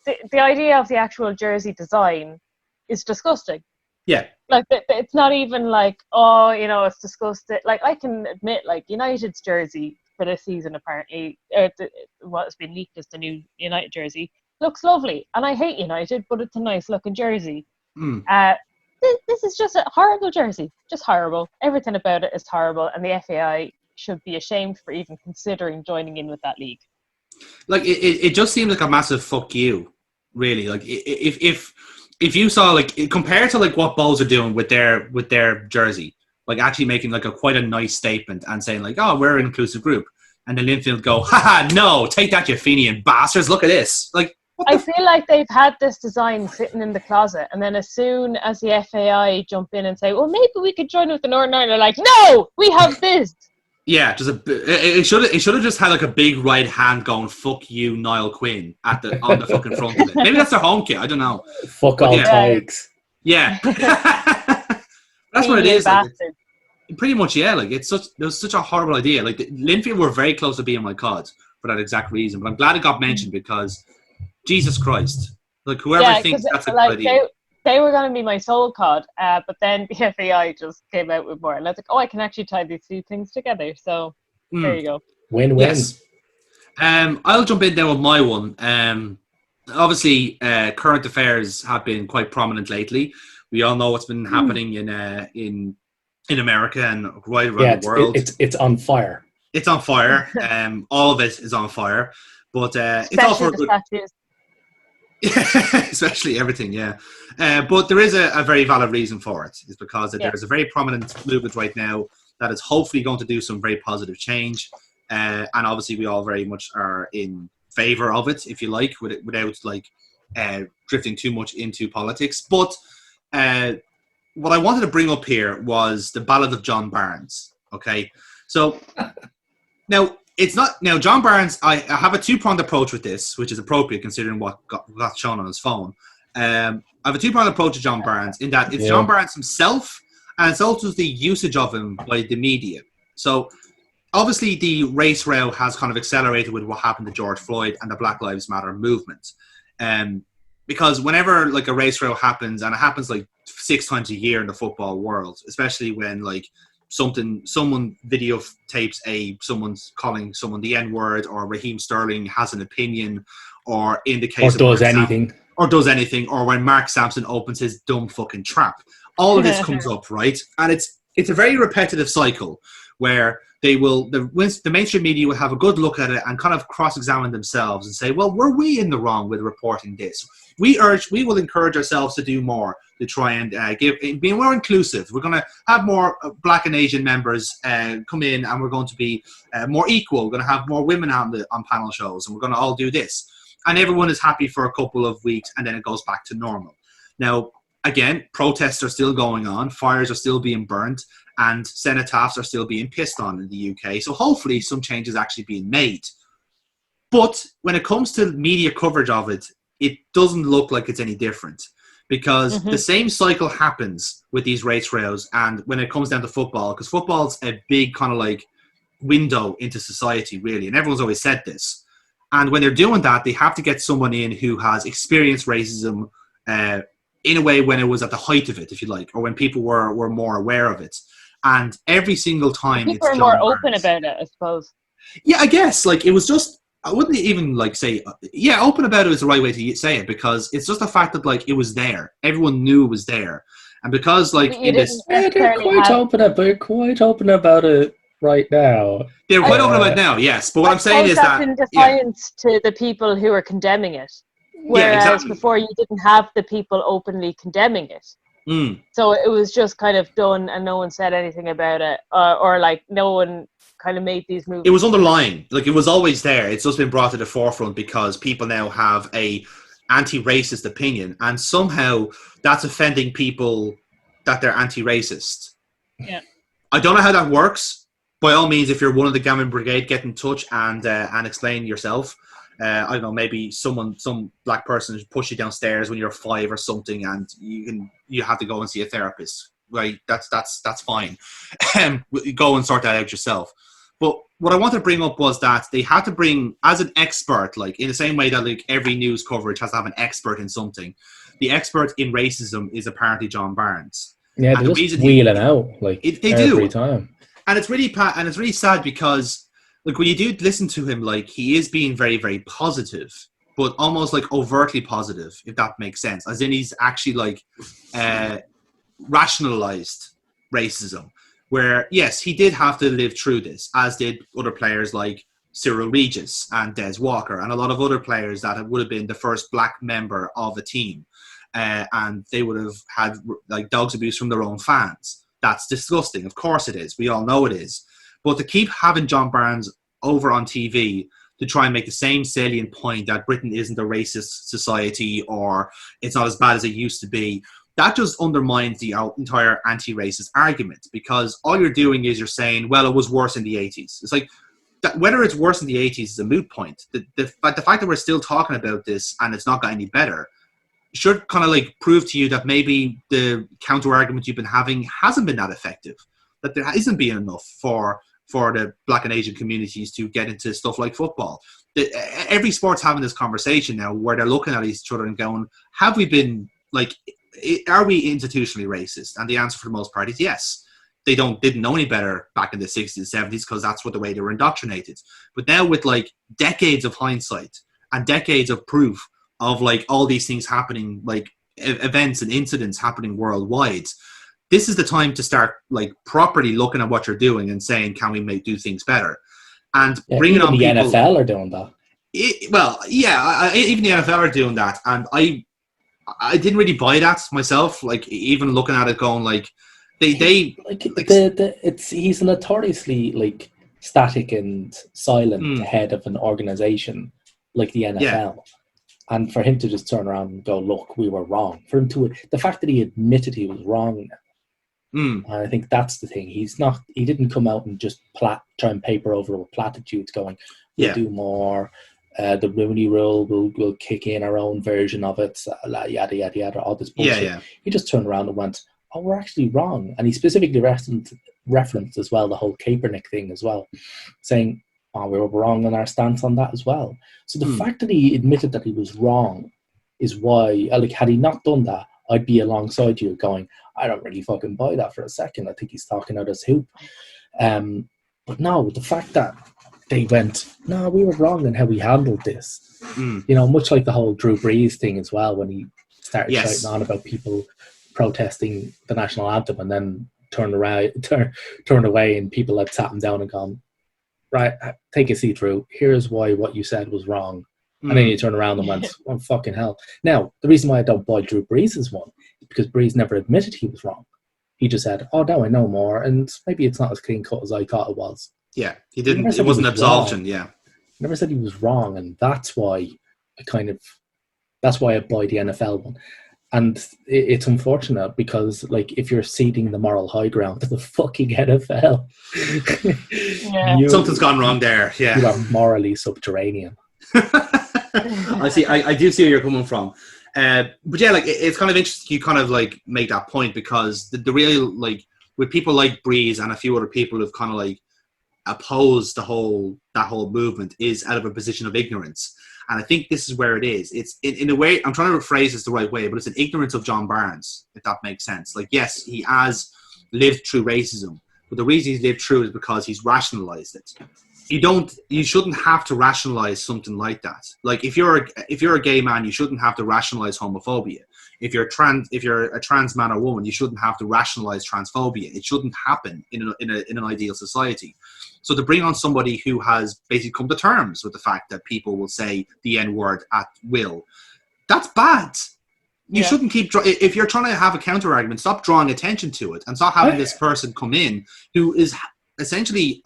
the idea of the actual jersey design is disgusting. Yeah. Like, it's not even like, it's disgusting. Like, I can admit, like, United's jersey for this season, apparently. What's been leaked as the new United jersey. Looks lovely. And I hate United, but it's a nice looking jersey. This is just a horrible jersey. Just horrible. Everything about it is horrible. And the FAI should be ashamed for even considering joining in with that league. Like, it just seems like a massive fuck you, really. Like, if you saw, like, compared to, like, what Bulls are doing with their jersey, like, actually making, like, quite a nice statement and saying, like, oh, we're an inclusive group. And then Linfield go, haha, no, take that, you Fenian bastards, look at this. Like, I feel like they've had this design sitting in the closet, and then as soon as the FAI jump in and say, well, maybe we could join with the Northern Ireland, they're like, no, we have this. Yeah, just it should have just had like a big right hand going, fuck you, Niall Quinn, on the fucking front of it. Maybe that's their home kit, I don't know. Fuck all takes. Yeah. That's what it is. Like, pretty much, yeah. Like, it was such a horrible idea. Like, Linfield were very close to being my COD for that exact reason. But I'm glad it got mentioned because, Jesus Christ, like, whoever thinks that's a good idea. They were going to be my soul COD, but then the FAI just came out with more. And I was like, oh, I can actually tie these two things together. So there you go. Win-win. Yes. I'll jump in there with my one. Obviously, current affairs have been quite prominent lately. We all know what's been happening in America and right around the world. It's on fire. It's on fire. All of it is on fire. But it's all for good. Especially everything, yeah. But there is a very valid reason for it. It's because there's a very prominent movement right now that is hopefully going to do some very positive change. And obviously we all very much are in favour of it, if you like, without like drifting too much into politics. But what I wanted to bring up here was the Ballad of John Barnes. Okay, so now it's not now John Barnes. I have a two-pronged approach with this, which is appropriate considering what got shown on his phone. I have a two-pronged approach to John Barnes in that it's John Barnes himself, and it's also the usage of him by the media. So obviously the race row has kind of accelerated with what happened to George Floyd and the Black Lives Matter movement. Because whenever like a race row happens, and it happens like 6 times a year in the football world, especially when like someone videotapes someone's calling someone the N-word, or Raheem Sterling has an opinion, or in the case does anything, or when Mark Sampson opens his dumb fucking trap. All of this comes up, right? And it's a very repetitive cycle where the mainstream media will have a good look at it and kind of cross-examine themselves and say, well, were we in the wrong with reporting this? We will encourage ourselves to do more to try and be more inclusive. We're going to have more Black and Asian members come in, and we're going to be more equal. We're going to have more women on panel shows, and we're going to all do this. And everyone is happy for a couple of weeks, and then it goes back to normal. Now, again, protests are still going on, fires are still being burnt, and cenotaphs are still being pissed on in the UK. So hopefully some change is actually being made. But when it comes to media coverage of it, it doesn't look like it's any different, because the same cycle happens with these race rows. And when it comes down to football, because football's a big kind of like window into society, really. And everyone's always said this. And when they're doing that, they have to get someone in who has experienced racism in a way when it was at the height of it, if you like, or when people were more aware of it. And every single time people are more open about it, I suppose. Yeah, I guess. Like, it was just, I wouldn't even like say, open about it is the right way to say it, because it's just the fact that like it was there. Everyone knew it was there. And because like they're quite open about it right now. They're quite open about it now, yes. But what I'm saying is that in defiance to the people who are condemning it. Whereas before you didn't have the people openly condemning it. So it was just kind of done and no one said anything about it, or like no one kind of made these moves. It was underlying, like it was always there. It's just been brought to the forefront because people now have a anti-racist opinion, and somehow that's offending people that they're anti-racist. Yeah, I don't know how that works. By all means, if you're one of the Gammon Brigade, get in touch and explain yourself. I don't know, maybe some black person push you downstairs when you're 5 or something, and you have to go and see a therapist. Right? That's fine. Go and sort that out yourself. But what I want to bring up was that they had to bring, as an expert, like in the same way that like every news coverage has to have an expert in something. The expert in racism is apparently John Barnes. Yeah, they just wheeling out like they every do time. And it's really sad because like when you do listen to him, like he is being very, very positive, but almost like overtly positive, if that makes sense. As in, he's actually like rationalized racism, where yes, he did have to live through this, as did other players like Cyril Regis and Des Walker, and a lot of other players that would have been the first black member of a team, and they would have had like dogs abuse from their own fans. That's disgusting. Of course it is. We all know it is. But to keep having John Barnes over on TV to try and make the same salient point that Britain isn't a racist society or it's not as bad as it used to be, that just undermines the entire anti-racist argument, because all you're doing is you're saying, well, it was worse in the 80s. It's like, that whether it's worse in the 80s is a moot point. The fact that we're still talking about this and it's not got any better should kind of like prove to you that maybe the counter argument you've been having hasn't been that effective, that there isn't been enough for the black and Asian communities to get into stuff like football. Every sport's having this conversation now where they're looking at each other and going, have we been like, are we institutionally racist? And the answer for the most part is yes. They didn't know any better back in the 60s and 70s because that's what the way they were indoctrinated. But now with like decades of hindsight and decades of proof of like all these things happening, like events and incidents happening worldwide, this is the time to start like properly looking at what you're doing and saying, can we do things better? And bringing on the people, NFL are doing that. Even the NFL are doing that, and I didn't really buy that myself. Like even looking at it, going like he's notoriously like static and silent head of an organization like the NFL. Yeah. And for him to just turn around and go, look, we were wrong. For him the fact that he admitted he was wrong. And I think that's the thing. He didn't come out and just try and paper over with platitudes going, we'll do more. The Rooney Rule will kick in our own version of it. Yada, yada, yada, all this bullshit. Yeah. He just turned around and went, oh, we're actually wrong. And he specifically referenced as well the whole Kaepernick thing as well, saying, oh, we were wrong in our stance on that as well. So the fact that he admitted that he was wrong is why, like, had he not done that, I'd be alongside you going, I don't really fucking buy that for a second. I think he's talking out his hoop. But no, the fact that they went, no, we were wrong in how we handled this. You know, much like the whole Drew Brees thing as well, when he started shouting on about people protesting the national anthem and then turned away and people had sat him down and gone, right, take a seat, Drew. Here's why what you said was wrong. And then you turn around and went, oh, fucking hell. Now, the reason why I don't buy Drew Brees' one is because Brees never admitted he was wrong. He just said, oh, now I know more, and maybe it's not as clean cut as I thought it was. Yeah, he didn't. It wasn't absolution, yeah. Never said he was wrong, and that's why I buy the NFL one. And it's unfortunate because, like, if you're ceding the moral high ground to the fucking NFL, something's gone wrong there. Yeah, you are morally subterranean. I see. I do see where you're coming from. But yeah, like it's kind of interesting. You kind of like make that point because the real like with people like Breeze and a few other people who've kind of like opposed that whole movement is out of a position of ignorance. And I think this is where it is. It's in a way, I'm trying to rephrase this the right way, but it's an ignorance of John Barnes, if that makes sense. Like, yes, he has lived through racism, but the reason he's lived through it is because he's rationalized it. You shouldn't have to rationalize something like that. Like, if you're a gay man, you shouldn't have to rationalize homophobia. If you're a trans man or woman, you shouldn't have to rationalize transphobia. It shouldn't happen in an ideal society. So to bring on somebody who has basically come to terms with the fact that people will say the N-word at will, that's bad. You shouldn't keep... if you're trying to have a counter-argument, stop drawing attention to it and stop having this person come in who is essentially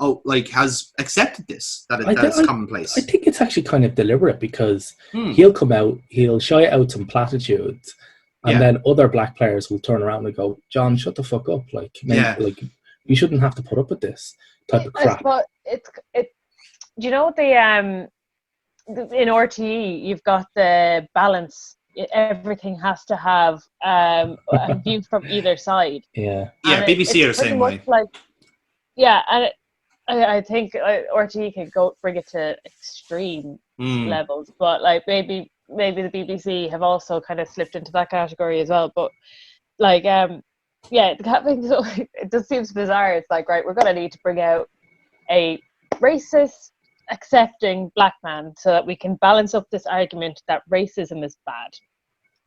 has accepted this, that it's commonplace. I think it's actually kind of deliberate because he'll come out, he'll shout out some platitudes, and then other black players will turn around and go, John, shut the fuck up. Like, you shouldn't have to put up with this type of crap. But do you know the in RTE you've got the balance. Everything has to have a view from either side. Yeah, BBC are the same way. And I think RTE can bring it to extreme levels, but like maybe the BBC have also kind of slipped into that category as well. But like it just seems bizarre. It's like, right, we're gonna need to bring out a racist accepting black man so that we can balance up this argument that racism is bad.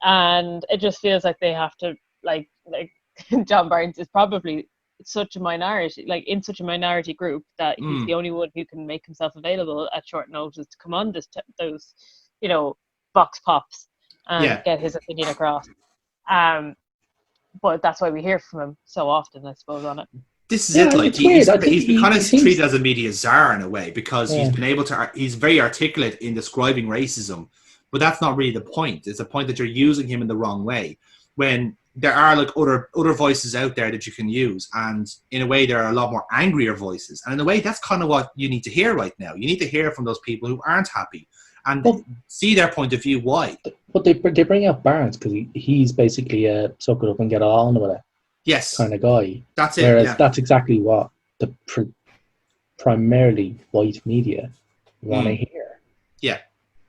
And it just feels like they have to, like John Barnes is probably such a minority, like in such a minority group, that he's the only one who can make himself available at short notice to come on those, you know, vox pops and get his opinion across. But that's why we hear from him so often, I suppose, on it. This is it. Like he's been kind of seems... treated as a media czar in a way, because he's been able to. He's very articulate in describing racism, but that's not really the point. It's the point that you're using him in the wrong way. When there are like other voices out there that you can use, and in a way there are a lot more angrier voices, and in a way that's kind of what you need to hear right now. You need to hear from those people who aren't happy and see their point of view. Why? But they bring out Barnes because he's basically a suck it up and get on with it. Yes, kind of guy. That's it. Whereas that's exactly what the primarily white media want to hear. Yeah,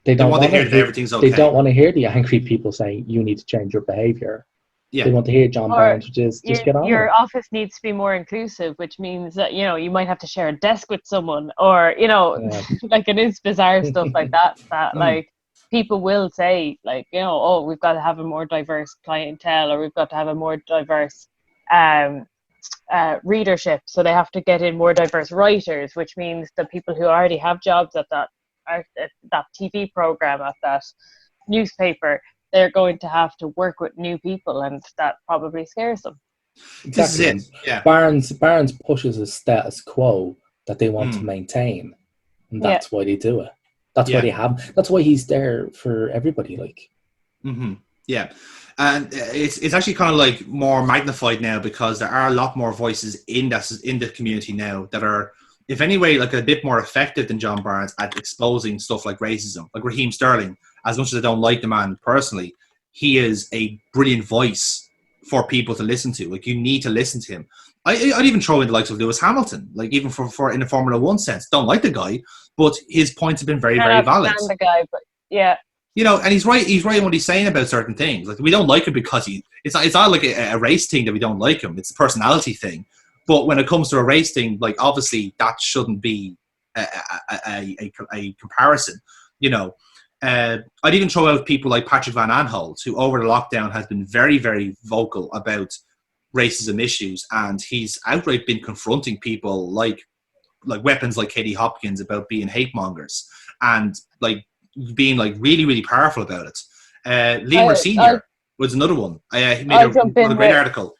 they don't want to hear that everything's okay. They don't want to hear the angry people saying you need to change your behavior. Yeah, they want to hear John Barnes, which is just get on. Your office needs to be more inclusive, which means that you might have to share a desk with someone, or like it is bizarre stuff like that. That like people will say like oh, we've got to have a more diverse clientele, or we've got to have a more diverse readership, so they have to get in more diverse writers, which means the people who already have jobs at that TV program, at that newspaper, they're going to have to work with new people, and that probably scares them. Exactly. This is it. Yeah. Barnes pushes a status quo that they want to maintain, and that's why they do it. That's why they have. That's why he's there for everybody. Like. Mm-hmm. Yeah. And it's actually kind of like more magnified now, because there are a lot more voices in the community now that are, if any way, like a bit more effective than John Barnes at exposing stuff like racism. Like Raheem Sterling, as much as I don't like the man personally, he is a brilliant voice for people to listen to. Like, you need to listen to him. I'd even throw in the likes of Lewis Hamilton, like even for in the Formula One sense. Don't like the guy, but his points have been very, very valid. The guy, but yeah. And he's right. He's right in what he's saying about certain things. Like, we don't like him because it's not like a race thing that we don't like him. It's a personality thing. But when it comes to a race thing, like, obviously that shouldn't be a comparison. I'd even throw out people like Patrick Van Aanholt, who over the lockdown has been very, very vocal about racism issues, and he's outright been confronting people like weapons like Katie Hopkins about being hate mongers, and like being like really, really powerful about it. Liam Senior was another one. He made a great article.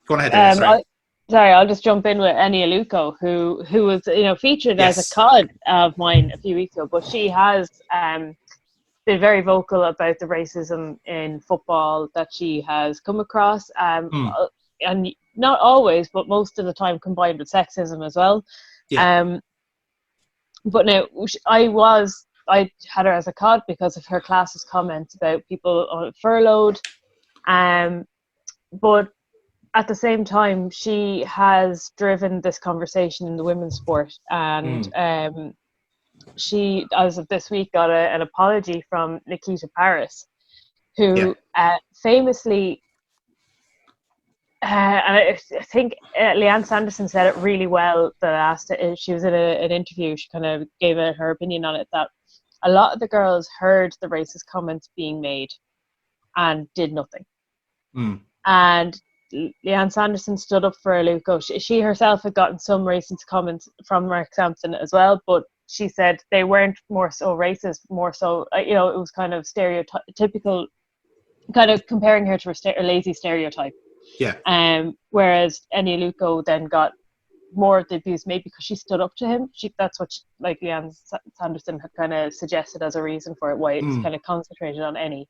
Go on ahead. Sorry, I'll just jump in with Eni Aluko, who was featured as a cod of mine a few weeks ago, but she has been very vocal about the racism in football that she has come across, and not always, but most of the time combined with sexism as well. Yeah. But now I had her as a cod because of her class's comments about people furloughed, but at the same time, she has driven this conversation in the women's sport, and she, as of this week, got an apology from Nikita Paris, who famously, and I think Leanne Sanderson said it really well. She was in an interview. She kind of gave her opinion on it, that a lot of the girls heard the racist comments being made and did nothing. And Leanne Sanderson stood up for Aluko. She herself had gotten some racist comments from Mark Sampson as well, but she said they weren't more so racist, more so, it was kind of stereotypical, kind of comparing her to a lazy stereotype. Yeah. Whereas Eni Aluko then got more of the abuse maybe because she stood up to him. That's what Leanne Sanderson had kind of suggested as a reason for it, why it's kind of concentrated on Eni.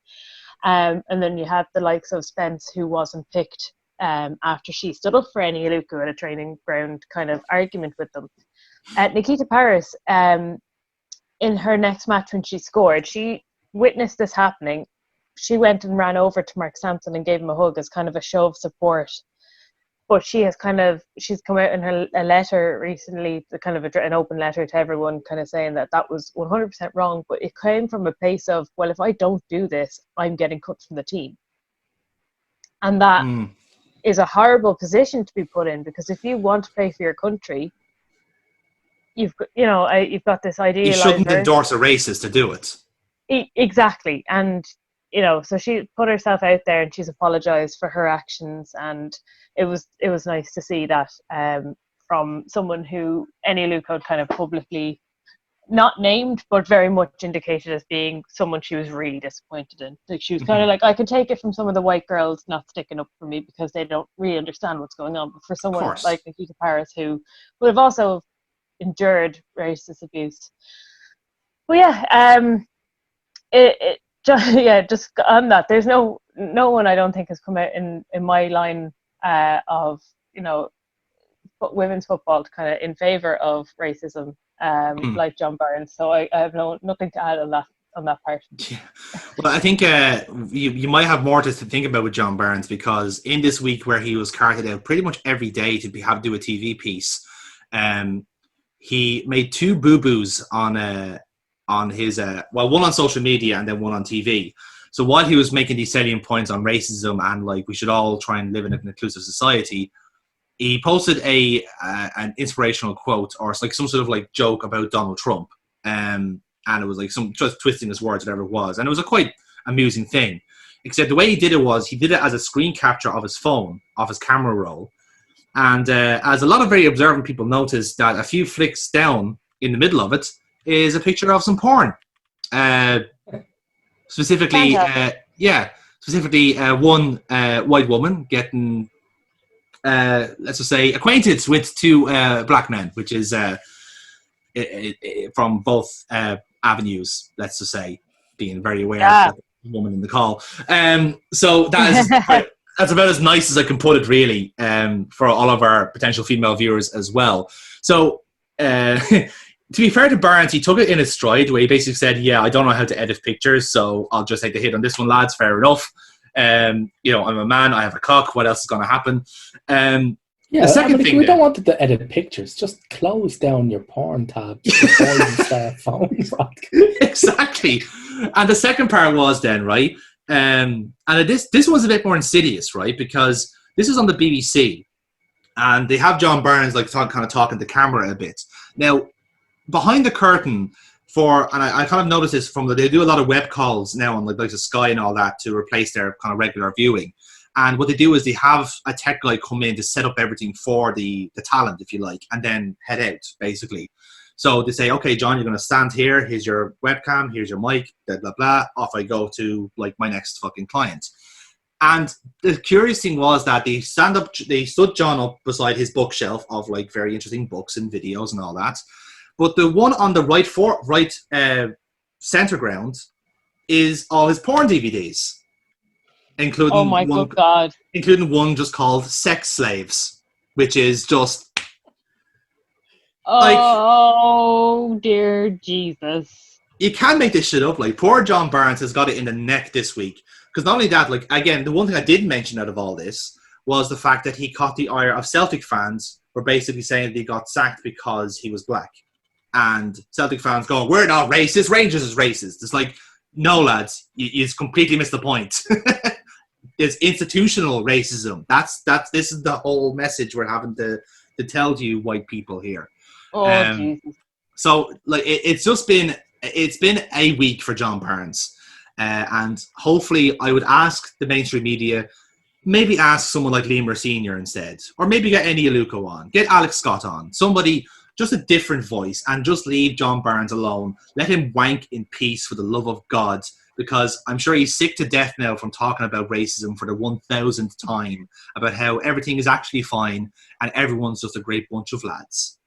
And then you had the likes of Spence, who wasn't picked after she stood up for Eni Aluko at a training ground kind of argument with them. Nikita Paris, in her next match when she scored, she witnessed this happening. She went and ran over to Mark Sampson and gave him a hug as kind of a show of support. But she's come out in a letter recently, kind of an open letter to everyone, kind of saying that was 100% wrong, but it came from a place of, well, if I don't do this, I'm getting cut from the team. And that is a horrible position to be put in, because if you want to play for your country, you've got this idealized. You shouldn't endorse a racist to do it. Exactly, and so she put herself out there and she's apologized for her actions, and it was nice to see that from someone who Eni Luco kind of publicly not named, but very much indicated as being someone she was really disappointed in. Like she was kind of like, I can take it from some of the white girls not sticking up for me because they don't really understand what's going on. But for someone like Nikita Paris, who would have also endured racist abuse, well, just on that, there's no one I don't think has come out in my line of women's football kind of in favor of racism, like John Barnes. So I have nothing to add on that part. Yeah. Well, I think you might have more to think about with John Barnes, because in this week where he was carted out pretty much every day to have to do a TV piece, he made 2 boo-boos on his one on social media and then one on TV. So while he was making these salient points on racism and like we should all try and live in an inclusive society, he posted an inspirational quote or like some sort of like joke about Donald Trump, and it was like some just twisting his words, whatever it was, and it was a quite amusing thing. Except the way he did it was he did it as a screen capture of his phone, off his camera roll, and as a lot of very observant people noticed, that a few flicks down in the middle of it is a picture of some porn, specifically one white woman getting let's just say acquainted with 2 black men, which is from both avenues, let's just say, being very aware of the woman in the call. So that is that's about as nice as I can put it, really, for all of our potential female viewers as well. So to be fair to Barnes, he took it in his stride, where he basically said, I don't know how to edit pictures, so I'll just take the hit on this one, lads, fair enough. I'm a man, I have a cock, what else is going to happen? The second thing, we don't want to edit pictures, just close down your porn tab before you start phones. Exactly. And the second part was then, right, and this was a bit more insidious, right, because this is on the BBC, and they have John Barnes like kind of talking to camera a bit. Now, behind the curtain, and I kind of noticed this they do a lot of web calls now on like the Sky and all that to replace their kind of regular viewing. And what they do is they have a tech guy come in to set up everything for the talent, if you like, and then head out, basically. So they say, okay, John, you're going to stand here. Here's your webcam. Here's your mic, blah, blah, blah. Off I go to like my next fucking client. And the curious thing was that they stood John up beside his bookshelf of like very interesting books and videos and all that. But the one on the right center ground is all his porn DVDs, including one just called "Sex Slaves," which is just dear Jesus. You can't make this shit up. Like, poor John Barnes has got it in the neck this week, because not only that, like, again, the one thing I did mention out of all this was the fact that he caught the ire of Celtic fans were basically saying that he got sacked because he was black. And Celtic fans going, we're not racist, Rangers is racist. It's like, no, lads, you completely missed the point. There's institutional racism. This is the whole message we're having to tell to you white people here. Jesus. So like it's been a week for John Barnes. And hopefully I would ask the mainstream media, maybe ask someone like Liam Senior instead, or maybe get Eni Luco on, get Alex Scott on, somebody, just a different voice, and just leave John Barnes alone. Let him wank in peace, for the love of God, because I'm sure he's sick to death now from talking about racism for the 1000th time, about how everything is actually fine and everyone's just a great bunch of lads.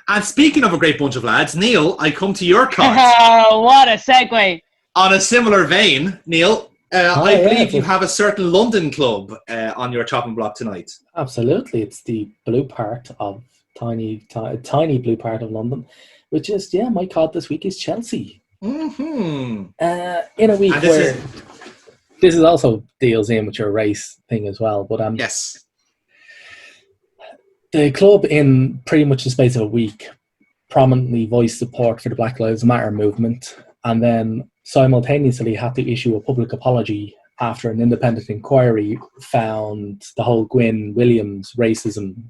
And speaking of a great bunch of lads, Neil, I come to your card. Oh, what a segue. On a similar vein, Neil, I believe you have a certain London club on your chopping block tonight. Absolutely. It's the blue part of tiny blue part of London, which is, my card this week is Chelsea. Mm-hmm. In a week where this is also deals in with your race thing as well, but yes, the club in pretty much the space of a week prominently voiced support for the Black Lives Matter movement, and then simultaneously had to issue a public apology after an independent inquiry found the whole Gwyn Williams racism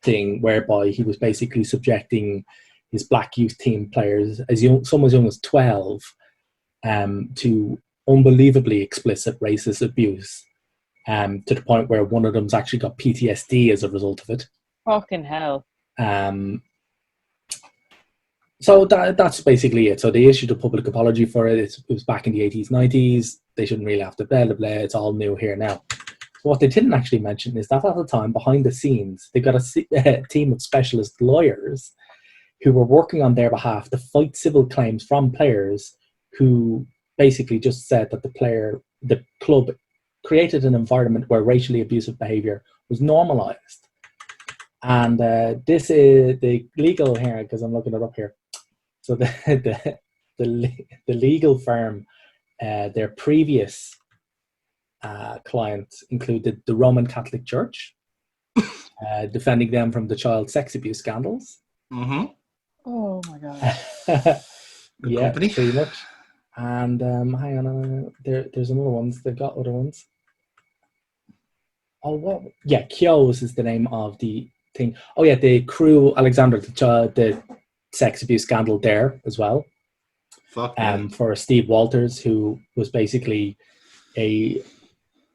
thing whereby he was basically subjecting his black youth team players, some as young as 12, to unbelievably explicit racist abuse, to the point where one of them's actually got PTSD as a result of it. Fucking hell. So that's basically it. So they issued a public apology for it. It was back in the 80s, 90s. They shouldn't really have to blah, blah, blah. It's all new here now. What they didn't actually mention is that at the time, behind the scenes, they got a team of specialist lawyers who were working on their behalf to fight civil claims from players who basically just said that the club created an environment where racially abusive behavior was normalized. And this is the legal here, because I'm looking it up here. So the legal firm, their previous clients included the Roman Catholic Church, defending them from the child sex abuse scandals. Mm-hmm. Oh my god. Yeah, company. pretty much. And hang on, there's another ones. They've got other ones. Oh, what? Yeah, Kios is the name of the thing. Oh yeah, the Crew Alexander, the sex abuse scandal there as well. Fuck me. For Steve Walters, who was basically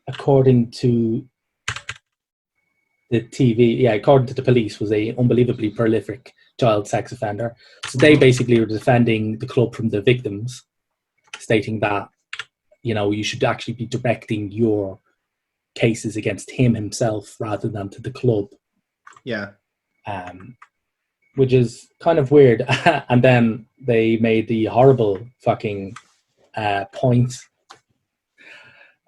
according to the TV, according to the police, was a unbelievably prolific child sex offender. So they basically were defending the club from the victims, stating that, you should actually be directing your cases against him himself rather than to the club. Yeah. Which is kind of weird. And then they made the horrible fucking point,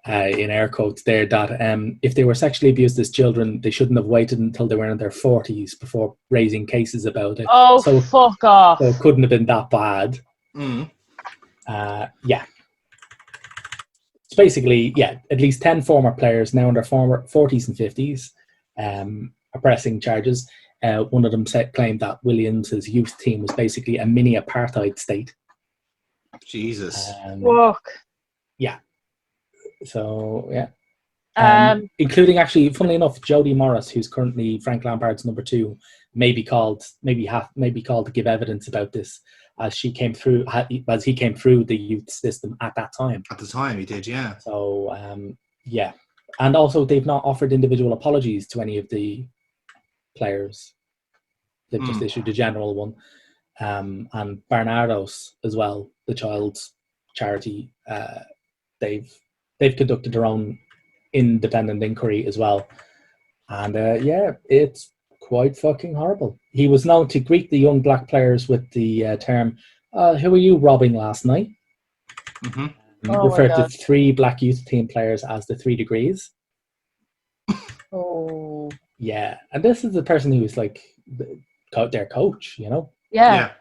in air quotes there, that if they were sexually abused as children, they shouldn't have waited until they were in their 40s before raising cases about it. Oh, so fuck off. So it couldn't have been that bad. Mm. Yeah. It's basically, at least 10 former players now in their former 40s and 50s are pressing charges. One of them claimed that Williams' youth team was basically a mini apartheid state. Jesus. Fuck. Yeah. So, yeah. Including, actually, funnily enough, Jodie Morris, who's currently Frank Lampard's number 2, may be called to give evidence about this, as he came through the youth system at that time. At the time, he did, yeah. So, yeah. And also, they've not offered individual apologies to any of the players. They've just issued a general one. And Barnardos as well, the child's charity, they've conducted their own independent inquiry as well. And it's quite fucking horrible. He was known to greet the young black players with the term, who were you robbing last night? Mm-hmm. Referred to 3 black youth team players as the 3 degrees. Oh. Yeah. And this is the person who was like their coach, Yeah.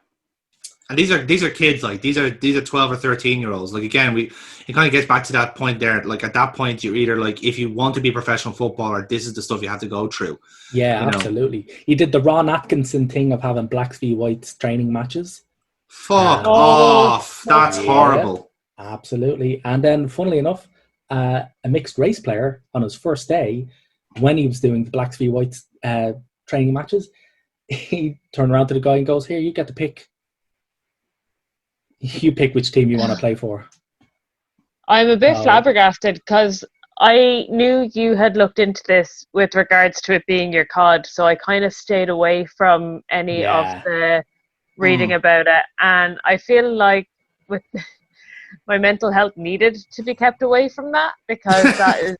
And these are kids, like these are 12 or 13-year-olds. Like, again, it kind of gets back to that point there. Like, at that point, you're either like, if you want to be a professional footballer, this is the stuff you have to go through. Yeah, absolutely. He did the Ron Atkinson thing of having blacks v whites training matches. Fuck off. That's horrible. Absolutely. And then, funnily enough, a mixed race player on his first day, when he was doing the blacks v whites training matches, he turned around to the guy and goes, "Here, you get to pick. You pick which team you want to play for." I'm a bit flabbergasted because I knew you had looked into this with regards to it being your COD, so I kind of stayed away from any of the reading about it. And I feel like with my mental health needed to be kept away from that, because that is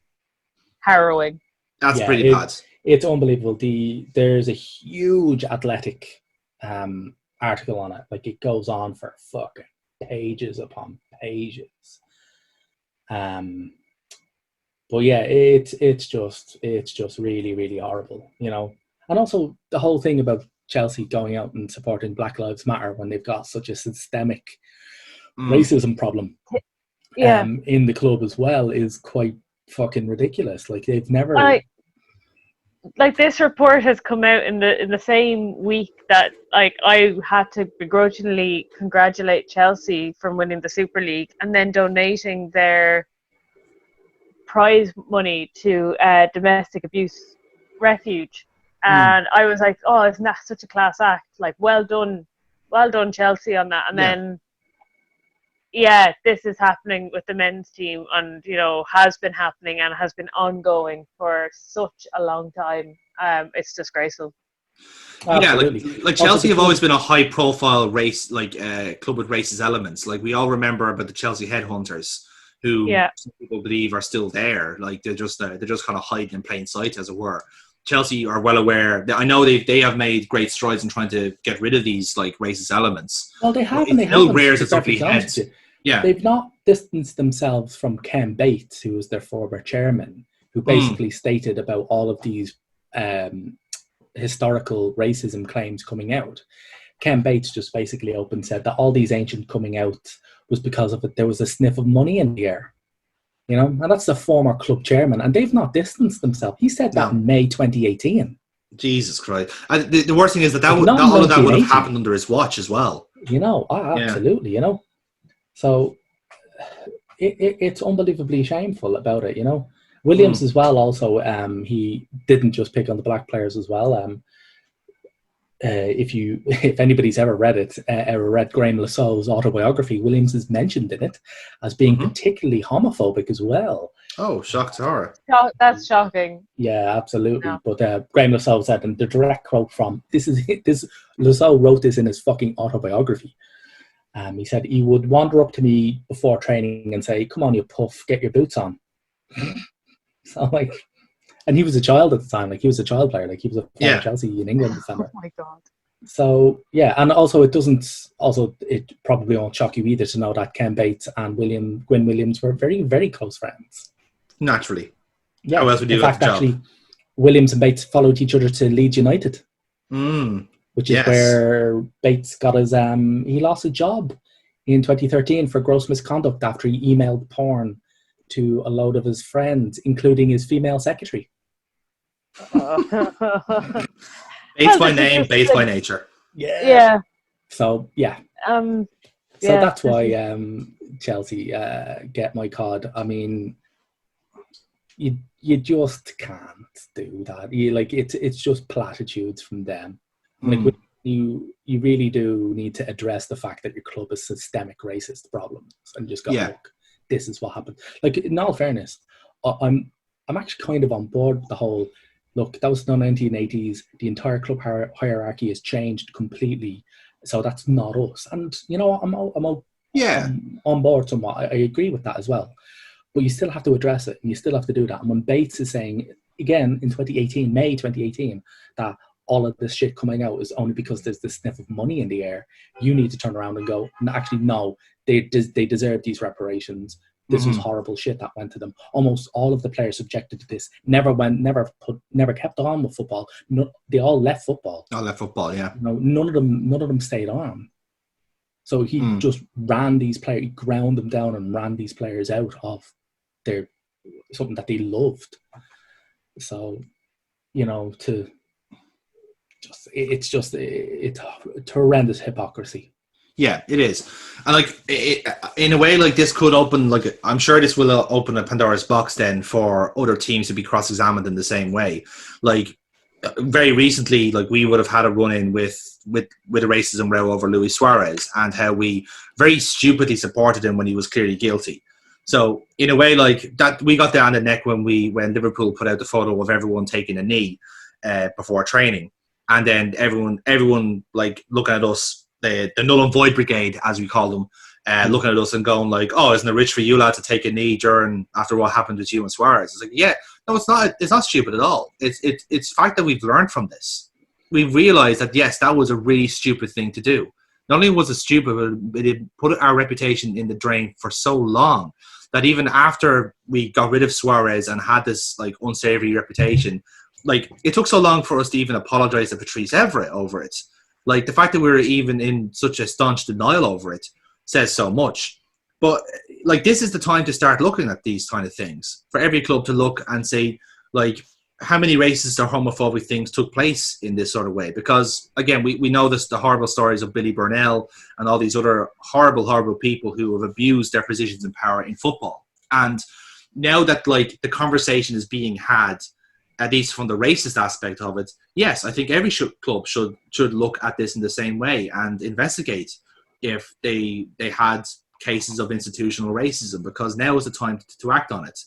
harrowing. That's pretty bad. It's unbelievable. There's a huge athletic article on it. Like, it goes on for fucking pages upon pages. But yeah, it's just really, really horrible, And also the whole thing about Chelsea going out and supporting Black Lives Matter when they've got such a systemic racism problem in the club as well is quite fucking ridiculous. Like, they've never... Like, this report has come out in the same week that, like, I had to begrudgingly congratulate Chelsea from winning the Super League and then donating their prize money to domestic abuse refuge. And I was like, oh, isn't that such a class act? Like, well done Chelsea on that. And then, this is happening with the men's team, and has been happening and has been ongoing for such a long time. It's disgraceful. Absolutely. Like Chelsea have always been a high-profile race, club with racist elements. Like we all remember about the Chelsea headhunters, who some people believe are still there. Like they're just kind of hiding in plain sight, as it were. Chelsea are well aware. I know they have made great strides in trying to get rid of these like racist elements. Well, they have. It's still rears its ugly head. Yeah, they've not distanced themselves from Ken Bates, who was their former chairman, who basically stated about all of these historical racism claims coming out. Ken Bates just basically said that all these ancient coming out was because of it. There was a sniff of money in the air, and that's the former club chairman, and they've not distanced themselves. He said that in May 2018. Jesus Christ! And the worst thing is that all of that would have happened under his watch as well. Absolutely. So it's unbelievably shameful about it. Williams as well. Also, he didn't just pick on the black players as well. If anybody's ever read Graham Lassau's autobiography, Williams is mentioned in it as being particularly homophobic as well. Oh, shock to horror! That's shocking. Yeah, absolutely. No. But Graham Lassau said, and the direct quote from this Lassau wrote this in his fucking autobiography. He said he would wander up to me before training and say, "Come on, you puff, get your boots on." So and he was a child at the time. Like he was a child player. Like he was a former Chelsea in England defender. Oh my god. So and also it probably won't shock you either to know that Ken Bates and Gwyn Williams were very, very close friends. Naturally. Yeah. How else would you do that job? Actually, Williams and Bates followed each other to Leeds United. Which is where Bates got his he lost a job in 2013 for gross misconduct after he emailed porn to a load of his friends, including his female secretary. Bates by name, Bates by nature. Yeah. So so that's why Chelsea get my cod. I mean, you just can't do that. It's just platitudes from them. Like you really do need to address the fact that your club has systemic racist problems and just go, look, this is what happened. Like, in all fairness, I'm actually kind of on board with the whole, look, that was the 1980s. The entire club hierarchy has changed completely. So that's not us. And, I'm on board somewhat. I agree with that as well. But you still have to address it and you still have to do that. And when Bates is saying, again, in May 2018, that all of this shit coming out is only because there's this sniff of money in the air, you need to turn around and go, actually, no, they deserve these reparations. This was horrible shit that went to them. Almost all of the players subjected to this never kept on with football. No, they all left football. All left football, yeah. None of them stayed on. So he just ran these players, he ground them down and ran these players out of their something that they loved. So, it's horrendous hypocrisy. Yeah, it is. And in a way, this could open, I'm sure this will open a Pandora's box then for other teams to be cross-examined in the same way. Very recently, we would have had a run-in with a racism row over Luis Suarez and how we very stupidly supported him when he was clearly guilty. So in a way, that we got down the neck when Liverpool put out the photo of everyone taking a knee before training. And then everyone looking at us, the null and void brigade, as we call them, looking at us and going oh, isn't it rich for you lad to take a knee after what happened with you and Suarez? It's no, it's not. It's not stupid at all. It's the fact that we've learned from this. We've realised that yes, that was a really stupid thing to do. Not only was it stupid, but it put our reputation in the drain for so long that even after we got rid of Suarez and had this unsavoury reputation. It took so long for us to even apologise to Patrice Evra over it. The fact that we were even in such a staunch denial over it says so much. But, this is the time to start looking at these kind of things. For every club to look and say, how many racist or homophobic things took place in this sort of way. Because, again, we know the horrible stories of Billy Burnell and all these other horrible, horrible people who have abused their positions in power in football. And now that, the conversation is being had at least from the racist aspect of it, yes, I think every club should look at this in the same way and investigate if they had cases of institutional racism, because now is the time to act on it.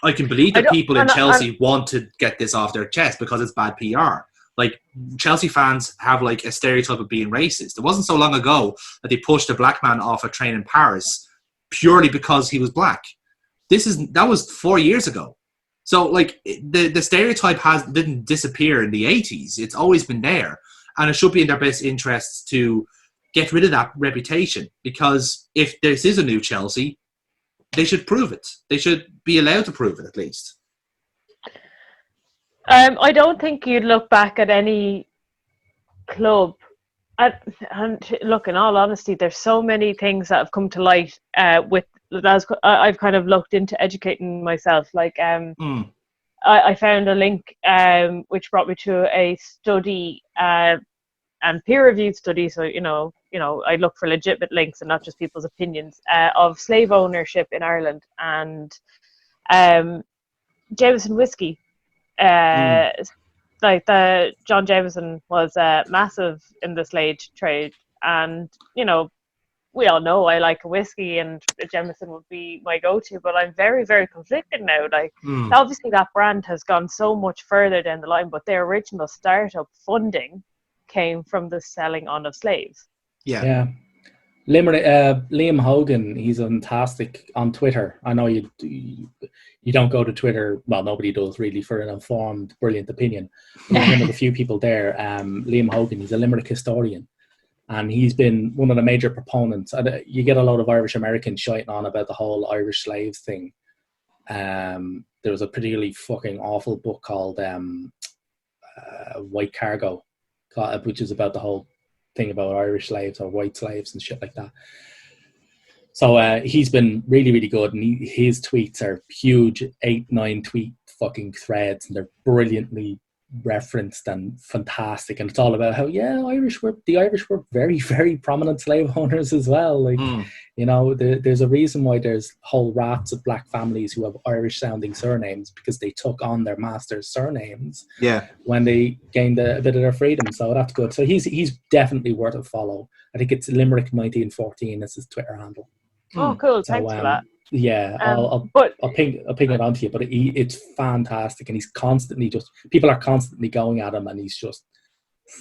I can believe that people in Chelsea want to get this off their chest because it's bad PR. Like, Chelsea fans have like a stereotype of being racist. It wasn't so long ago that they pushed a black man off a train in Paris purely because he was black. That was 4 years ago. So, like, the stereotype didn't disappear in the 80s. It's always been there. And it should be in their best interests to get rid of that reputation, because if this is a new Chelsea, they should prove it. They should be allowed to prove it, at least. I don't think you'd look back at any club. And look, in all honesty, there's so many things that have come to light I've kind of looked into educating myself. Like, I found a link which brought me to a study and peer-reviewed study. So I look for legitimate links and not just people's opinions of slave ownership in Ireland, and Jameson whiskey. Like John Jameson was massive in the slave trade, and we all know I like a whiskey, and Jameson would be my go-to. But I'm very, very conflicted now. Like, obviously that brand has gone so much further down the line, but their original startup funding came from the selling on of slaves. Yeah. Liam Hogan, he's fantastic on Twitter. I know you don't go to Twitter. Well, nobody does really, for an informed, brilliant opinion. But one of the few people there, Liam Hogan, he's a Limerick historian, and he's been one of the major proponents. You get a lot of Irish Americans shiting on about the whole Irish slaves thing. There was a particularly fucking awful book called White Cargo, which is about the whole thing about Irish slaves or white slaves and shit like that. So he's been really, really good, and his tweets are huge, 8-9 tweet fucking threads, and they're brilliantly referenced and fantastic. And it's all about how the Irish were very, very prominent slave owners as well. Like there's a reason why there's whole rafts of black families who have Irish sounding surnames, because they took on their master's surnames when they gained a bit of their freedom. So that's good. So he's definitely worth a follow. I think it's Limerick 1914 is his Twitter handle. Oh, cool. So, thanks for that. Yeah, I'll ping it onto you, but it's fantastic, and he's constantly people are constantly going at him, and he's just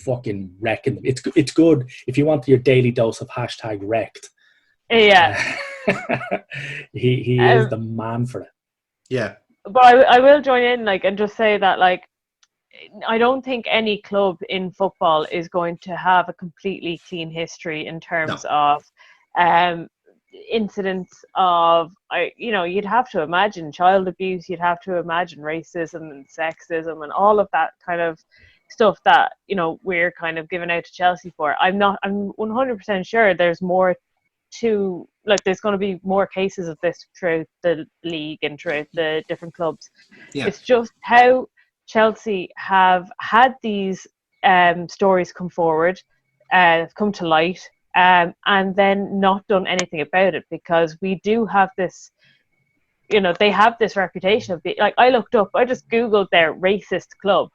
fucking wrecking them. It's good if you want your daily dose of #wrecked. Yeah, he is the man for it. Yeah, but I will join in, like, and just say that, like, I don't think any club in football is going to have a completely clean history in terms of incidents of you'd have to imagine child abuse, you'd have to imagine racism and sexism and all of that kind of stuff that we're kind of giving out to Chelsea for. I'm 100% sure there's more to, like, there's going to be more cases of this throughout the league and throughout the different clubs. It's just how Chelsea have had these stories come forward, come to light, and then not done anything about it, because we do have this, they have this reputation of being, like, I just Googled their racist club.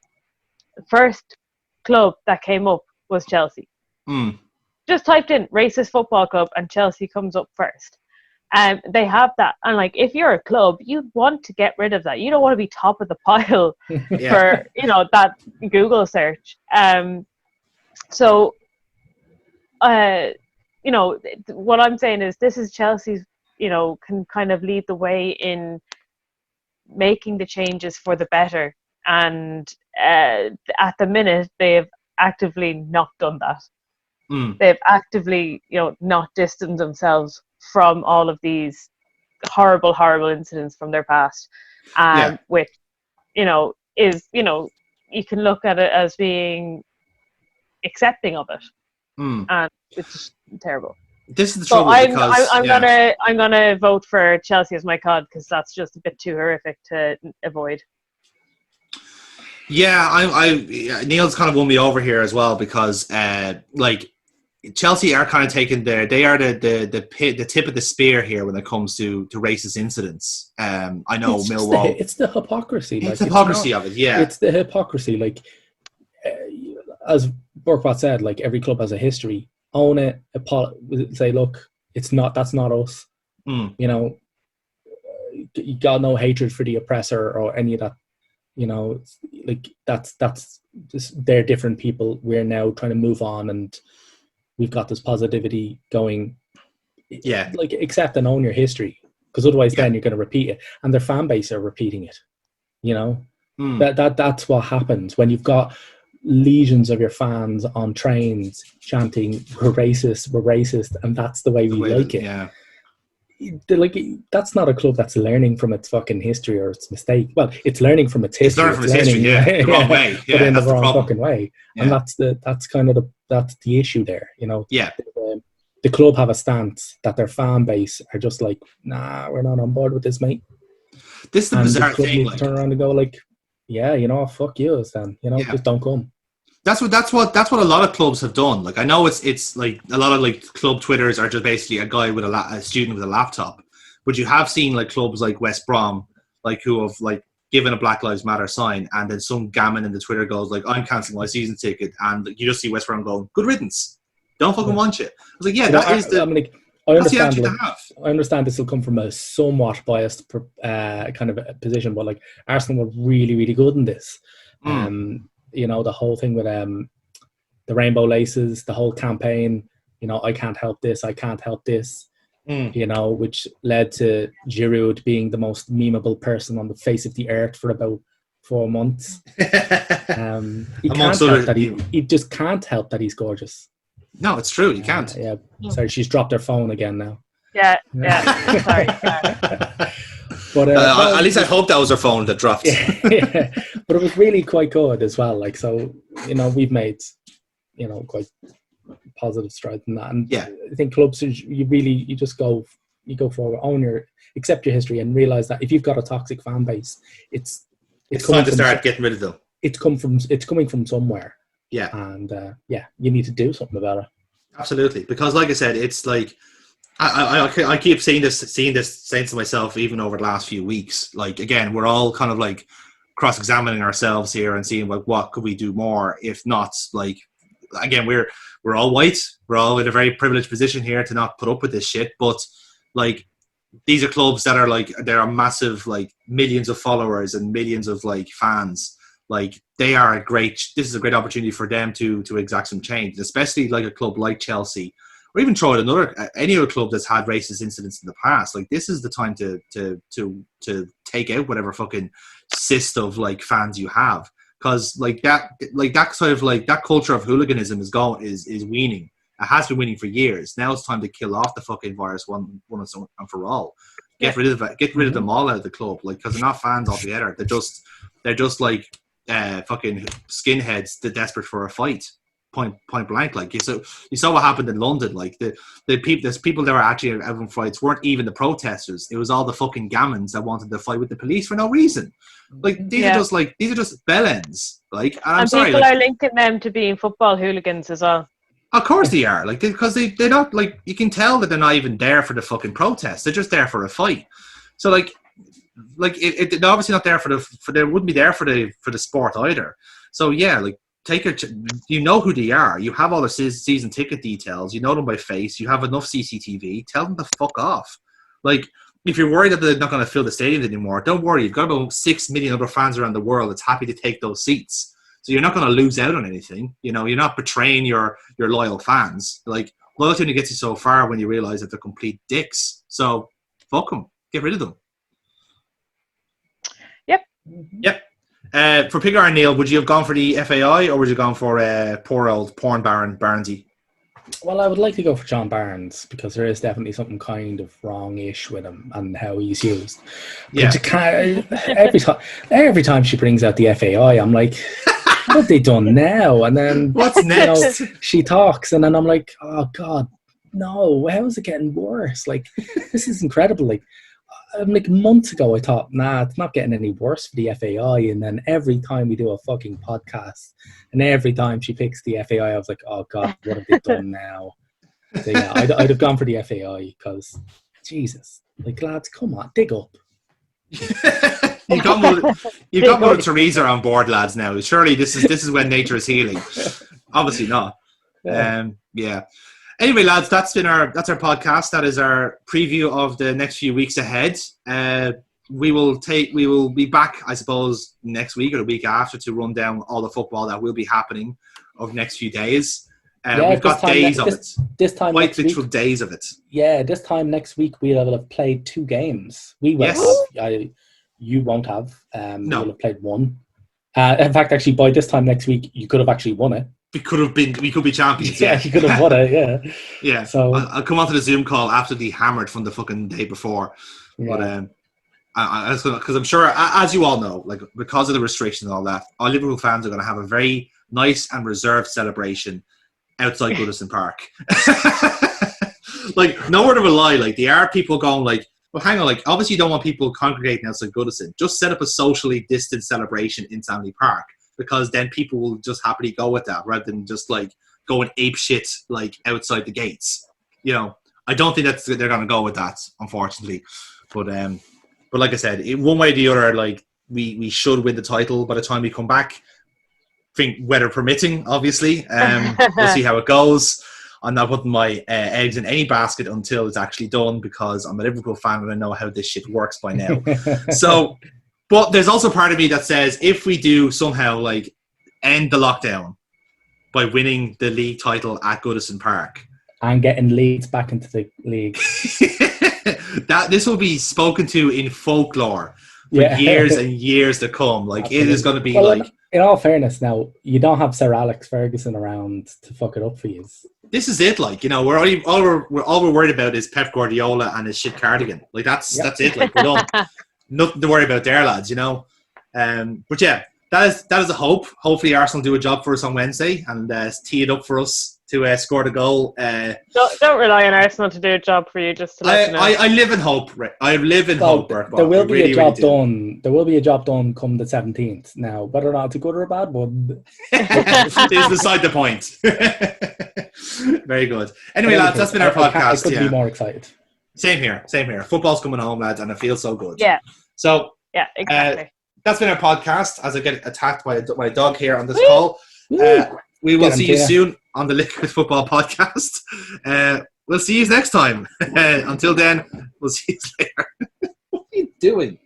The first club that came up was Chelsea. Just typed in racist football club and Chelsea comes up first. They have that. And, like, if you're a club, you want to get rid of that. You don't want to be top of the pile for, that Google search. So what I'm saying is this is Chelsea's, can kind of lead the way in making the changes for the better. And at the minute, they've actively not done that. They've actively, not distanced themselves from all of these horrible, horrible incidents from their past. Which, is, you can look at it as being accepting of it. And it's just terrible. This is the trouble. I'm gonna vote for Chelsea as my COD, because that's just a bit too horrific to avoid. Yeah, Neil's kind of won me over here as well, because Chelsea are kind of taking they are the tip of the spear here when it comes to racist incidents. I know Millwall. It's the hypocrisy. It's the hypocrisy of it. Yeah, it's the hypocrisy. Like as Burkwatt said, like every club has a history. Own it. Say, look, it's not. That's not us. You know, you got no hatred for the oppressor or any of that. You know, like that's just, they're different people. We're now trying to move on, and we've got this positivity going. Yeah, like accept and own your history, because otherwise, then you're going to repeat it, and their fan base are repeating it. You know, that's what happens when you've got legions of your fans on trains chanting "We're racist," and that's the way we like it. Yeah. Like that's not a club that's learning from its fucking history or its mistake. Well, it's learning from its history. It's learning from its history, the wrong way. Yeah, but in the that's wrong the fucking way. Yeah. And that's kind of the issue there. You know. Yeah. The club have a stance that their fan base are just like, nah, we're not on board with this, mate. This is the bizarre thing. Like, turn around and go like, yeah, you know, fuck you, then. You know, just don't come. That's what a lot of clubs have done. Like I know it's like a lot of like club Twitters are just basically a guy with a student with a laptop, but you have seen like clubs like West Brom, like who have like given a Black Lives Matter sign, and then some gammon in the Twitter goes like, I'm cancelling my season ticket, and you just see West Brom going, good riddance, don't fucking want you. I was like, yeah, that's the attitude to have. I understand this will come from a somewhat biased kind of a position, but like Arsenal were really, really good in this. You know, the whole thing with the rainbow laces, the whole campaign, you know, I can't help this, you know, which led to Giroud being the most memeable person on the face of the earth for about 4 months. He just can't help that he's gorgeous. No, it's true, you can't. Sorry, she's dropped her phone again now. Yeah. Sorry. But at least I hope that was her phone that dropped. Yeah. But it was really quite good as well. Like, so, you know, we've made, you know, quite positive strides in that. And I think clubs, you just go forward, accept your history, and realize that if you've got a toxic fan base, it's time to start getting rid of them. It's coming from somewhere. Yeah. And you need to do something about it. Absolutely, because like I said, it's like I keep saying to myself even over the last few weeks. Like again, we're all kind of like cross-examining ourselves here and seeing like what could we do more. If not, like again, we're all white. We're all in a very privileged position here to not put up with this shit. But like these are clubs that are like there are massive like millions of followers and millions of like fans. Like this is a great opportunity for them to exact some change, especially like a club like Chelsea, or even throw it any other club that's had racist incidents in the past. Like this is the time to take out whatever fucking cyst of like fans you have, because like that sort of like that culture of hooliganism is weaning. It has been weaning for years. Now it's time to kill off the fucking virus one and for all. Get rid of it. Get rid of them all out of the club, like because they're not fans altogether. They're just like fucking skinheads that desperate for a fight. Point blank. Like you saw what happened in London. Like the people that were actually having fights weren't even the protesters. It was all the fucking gammons that wanted to fight with the police for no reason. Like these are just bellends. Like and people are linking them to being football hooligans as well. Of course they are. Like because they're not like you can tell that they're not even there for the fucking protest. They're just there for a fight. So like they're obviously not there they wouldn't be there for the sport either. So yeah, like you know who they are. You have all the season ticket details. You know them by face. You have enough CCTV. Tell them to fuck off. Like if you're worried that they're not going to fill the stadiums anymore, don't worry. You've got about 6 million other fans around the world that's happy to take those seats. So you're not going to lose out on anything. You know, you're not betraying your loyal fans. Like loyalty only gets you so far when you realize that they're complete dicks. So fuck them. Get rid of them. Yep. For Pigar and Neil, would you have gone for the FAI or would you have gone for poor old porn baron Barnesy? Well, I would like to go for John Barnes because there is definitely something kind of wrong-ish with him and how he's used. Yeah. Every time she brings out the FAI, I'm like, what have they done now? And then what's next? She talks, and then I'm like, oh God, no! How is it getting worse? Like, this is incredible. Like, like months ago, I thought, nah, it's not getting any worse for the FAI. And then every time we do a fucking podcast, and every time she picks the FAI, I was like, oh God, what have they done now? So yeah, I'd have gone for the FAI because, Jesus, like lads, come on, dig up. You've got Mother Teresa on board, lads. Now, surely this is when nature is healing. Obviously not. Yeah. Anyway, lads, that's our podcast. That is our preview of the next few weeks ahead. We will be back, I suppose, next week or the week after to run down all the football that will be happening over the next few days. We've got days of it. This time quite next literal week, days of it. Yeah, this time next week we'll have played 2 games. We will have. You won't have. No. You'll have played 1. In fact, actually, by this time next week, you could have actually won it. We could be champions. Yeah, you could have won it. Yeah. Yeah. So I'll come onto the Zoom call after the hammered from the fucking day before. Yeah. But because I'm sure, as you all know, like because of the restrictions and all that, all Liverpool fans are going to have a very nice and reserved celebration outside Goodison Park. Like, no word of a lie, like there are people going like, well, hang on, like obviously you don't want people congregating outside Goodison. Just set up a socially distant celebration in Stanley Park, because then people will just happily go with that rather than just like going ape shit like outside the gates. You know, I don't think they're going to go with that, unfortunately. But like I said, in one way or the other, like we should win the title by the time we come back. Think weather permitting, obviously. We'll see how it goes. I'm not putting my eggs in any basket until it's actually done, because I'm a Liverpool fan and I know how this shit works by now. So, but there's also part of me that says if we do somehow like end the lockdown by winning the league title at Goodison Park and getting Leeds back into the league, that this will be spoken to in folklore for years and years to come. Like Absolutely. It is going to be like. In all fairness, now you don't have Sir Alex Ferguson around to fuck it up for you. This is it, like, you know, all we're worried about is Pep Guardiola and his shit cardigan. Like that's it. Like we don't nothing to worry about there, lads. You know, but yeah, that is a hope. Hopefully, Arsenal do a job for us on Wednesday and tee it up for us to score the goal. Don't rely on Arsenal to do a job for you. Just to let you know. I live in hope. I live in hope. There will be a job done. There will be a job done come the 17th. Now, whether or not it's a good or a bad one is beside the point. Very good. Anyway, lads, that's been our podcast. I couldn't be more excited. Same here. Football's coming home, lads, and it feels so good. Yeah. So yeah, exactly. That's been our podcast. As I get attacked by my dog here on this call. We will see you soon on the Liquid Football podcast. We'll see you next time. Until then, we'll see you later. What are you doing?